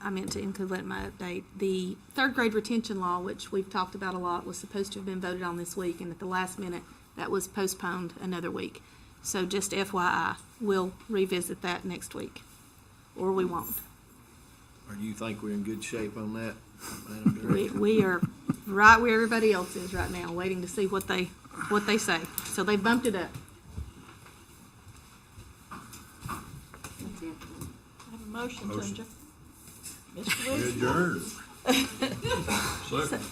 I meant to include in my update, the third grade retention law, which we've talked about a lot, was supposed to have been voted on this week, and at the last minute, that was postponed another week. So just FYI, we'll revisit that next week, or we won't. Or do you think we're in good shape on that, Madam Director? We are right where everybody else is right now, waiting to see what they say. So they bumped it up. That's it. I have a motion to adjourn. Mr. We Wilson. adjourned. Second.